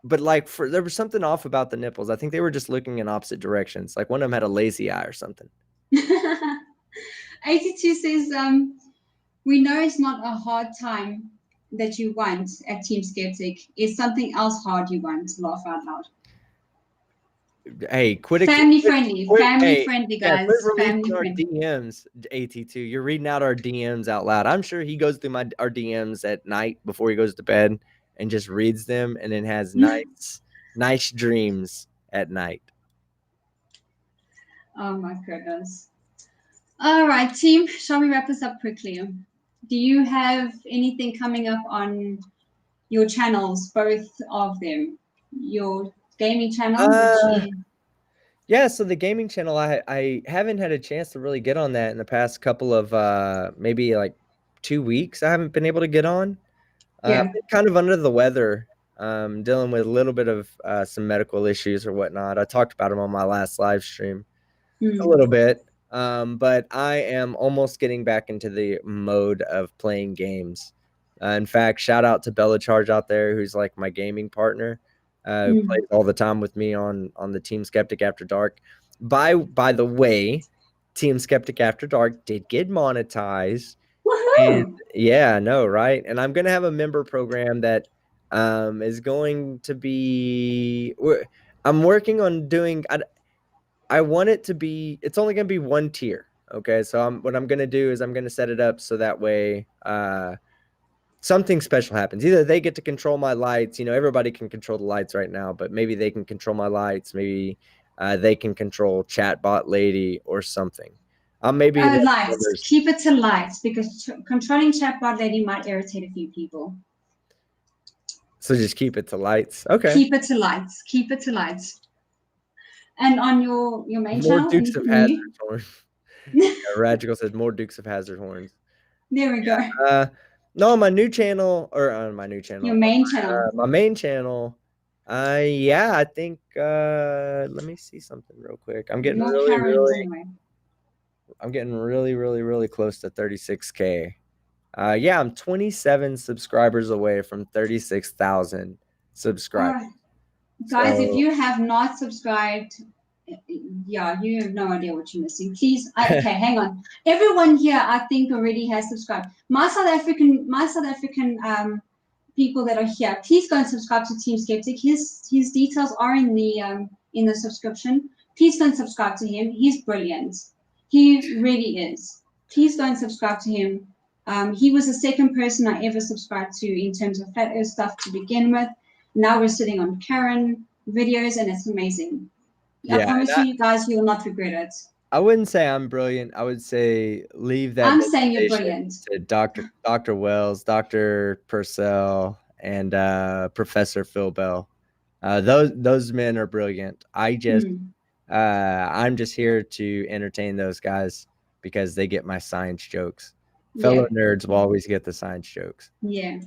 but there was something off about the nipples. I think they were just looking in opposite directions. Like one of them had a lazy eye or something. 82 says, we know it's not a hard time that you want at Team Skeptic. It's something else hard you want. Laugh out loud. Hey, family friendly, guys. Family friendly. DMs, AT2. You're reading out our DMs out loud. I'm sure he goes through our DMs at night before he goes to bed and just reads them, and then has nice dreams at night. Oh my goodness. All right, team. Shall we wrap this up quickly? Do you have anything coming up on your channels, both of them? Your gaming channel? Yeah, so the gaming channel, I haven't had a chance to really get on that in the past couple of maybe like 2 weeks. I haven't been able to get on. I've been kind of under the weather dealing with a little bit of some medical issues or whatnot. I talked about them on my last live stream a little bit, but I am almost getting back into the mode of playing games. In fact, shout out to Bella Charge out there, who's like my gaming partner, who plays all the time with me on the Team Skeptic After Dark. By the way, Team Skeptic After Dark did get monetized. And yeah, no, right. And I'm gonna have a member program that is going to be. I'm working on doing. I want it to be. It's only gonna be one tier. Okay, so what I'm gonna do is I'm gonna set it up so that way something special happens. Either they get to control my lights. You know, everybody can control the lights right now, but maybe they can control my lights. Maybe they can control Chatbot Lady or something. Maybe lights. Keep it to lights, because controlling Chatbot Lady might irritate a few people. So just keep it to lights. Okay. Keep it to lights. Keep it to lights. And on your main more channel, Dukes of Hazzard horns. Radical said more Dukes of Hazzard horns. There we go. No, on my new channel, or on my new channel. Your main channel. My main channel. Yeah, I think. Let me see something real quick. I'm getting I'm getting really close to 36K. Yeah, I'm 27 subscribers away from 36,000 subscribers. Guys, if you have not subscribed, yeah, you have no idea what you're missing. Please, okay, hang on. Everyone here, I think, already has subscribed. My South African people that are here, please go and subscribe to Team Skeptic. His details are in the subscription. Please go and subscribe to him. He's brilliant. He really is. Please go and subscribe to him. He was the second person I ever subscribed to in terms of flat earth stuff to begin with. Now we're sitting on Karen videos, and it's amazing. Yeah, I promise you guys, you will not regret it. I wouldn't say I'm brilliant. I would say leave that. I'm saying you're brilliant. To Dr. Wells, Dr. Purcell, and Professor Phil Bell. Those men are brilliant. I'm just here to entertain those guys because they get my science jokes. Fellow nerds will always get the science jokes. Yeah.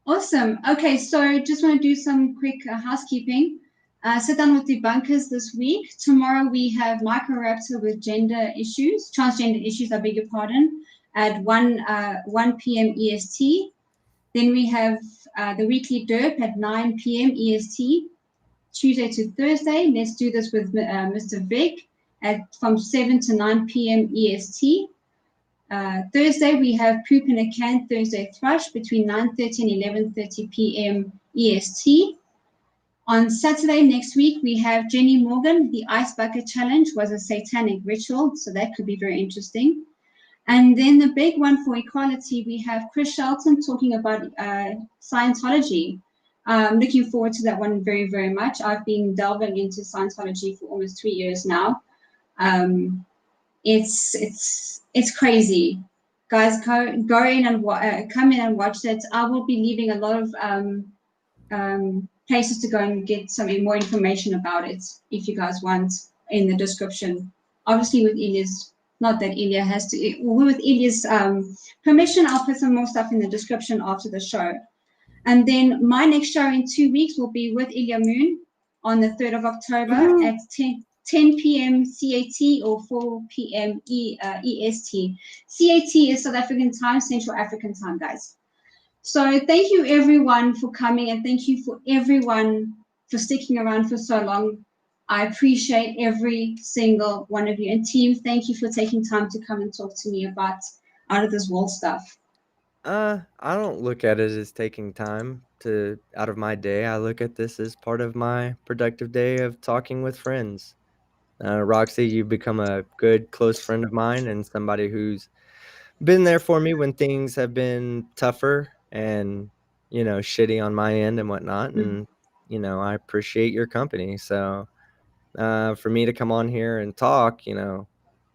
Awesome. Okay, so just want to do some quick housekeeping. Sit down with debunkers this week. Tomorrow we have Microraptor with transgender issues, I beg your pardon, at 1 p.m. EST. Then we have the weekly derp at 9 p.m. EST, Tuesday to Thursday. Let's do this with Mr. Vic from 7 to 9 p.m. EST. Thursday, we have Poop in a Can Thursday Thrush between 9:30 and 11:30 p.m. EST. On Saturday next week, we have Jenny Morgan. The Ice Bucket Challenge was a satanic ritual, so that could be very interesting. And then the big one for equality, we have Chris Shelton talking about Scientology. I'm looking forward to that one very, very much. I've been delving into Scientology for almost 3 years now. It's crazy, guys. Go in and come in and watch it. I will be leaving a lot of places to go and get some more information about it if you guys want in the description. Obviously, with Ilya's, not that Ilya has to. With Ilya's permission, I'll put some more stuff in the description after the show. And then my next show in 2 weeks will be with Ilya Moon on the 3rd of October at 10 p.m. CAT or 4 p.m. EST. CAT is South African time, Central African time, guys. So thank you, everyone, for coming, and thank you for everyone for sticking around for so long. I appreciate every single one of you. And team, thank you for taking time to come and talk to me about out of this world stuff. I don't look at it as taking time out of my day. I look at this as part of my productive day of talking with friends. Roxy, you've become a good, close friend of mine and somebody who's been there for me when things have been tougher and, shitty on my end and whatnot. And, I appreciate your company. So for me to come on here and talk, it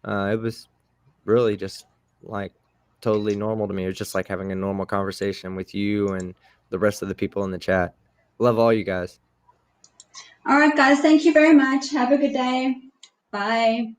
was really just like totally normal to me. It was just like having a normal conversation with you and the rest of the people in the chat. Love all you guys. All right, guys. Thank you very much. Have a good day. Bye.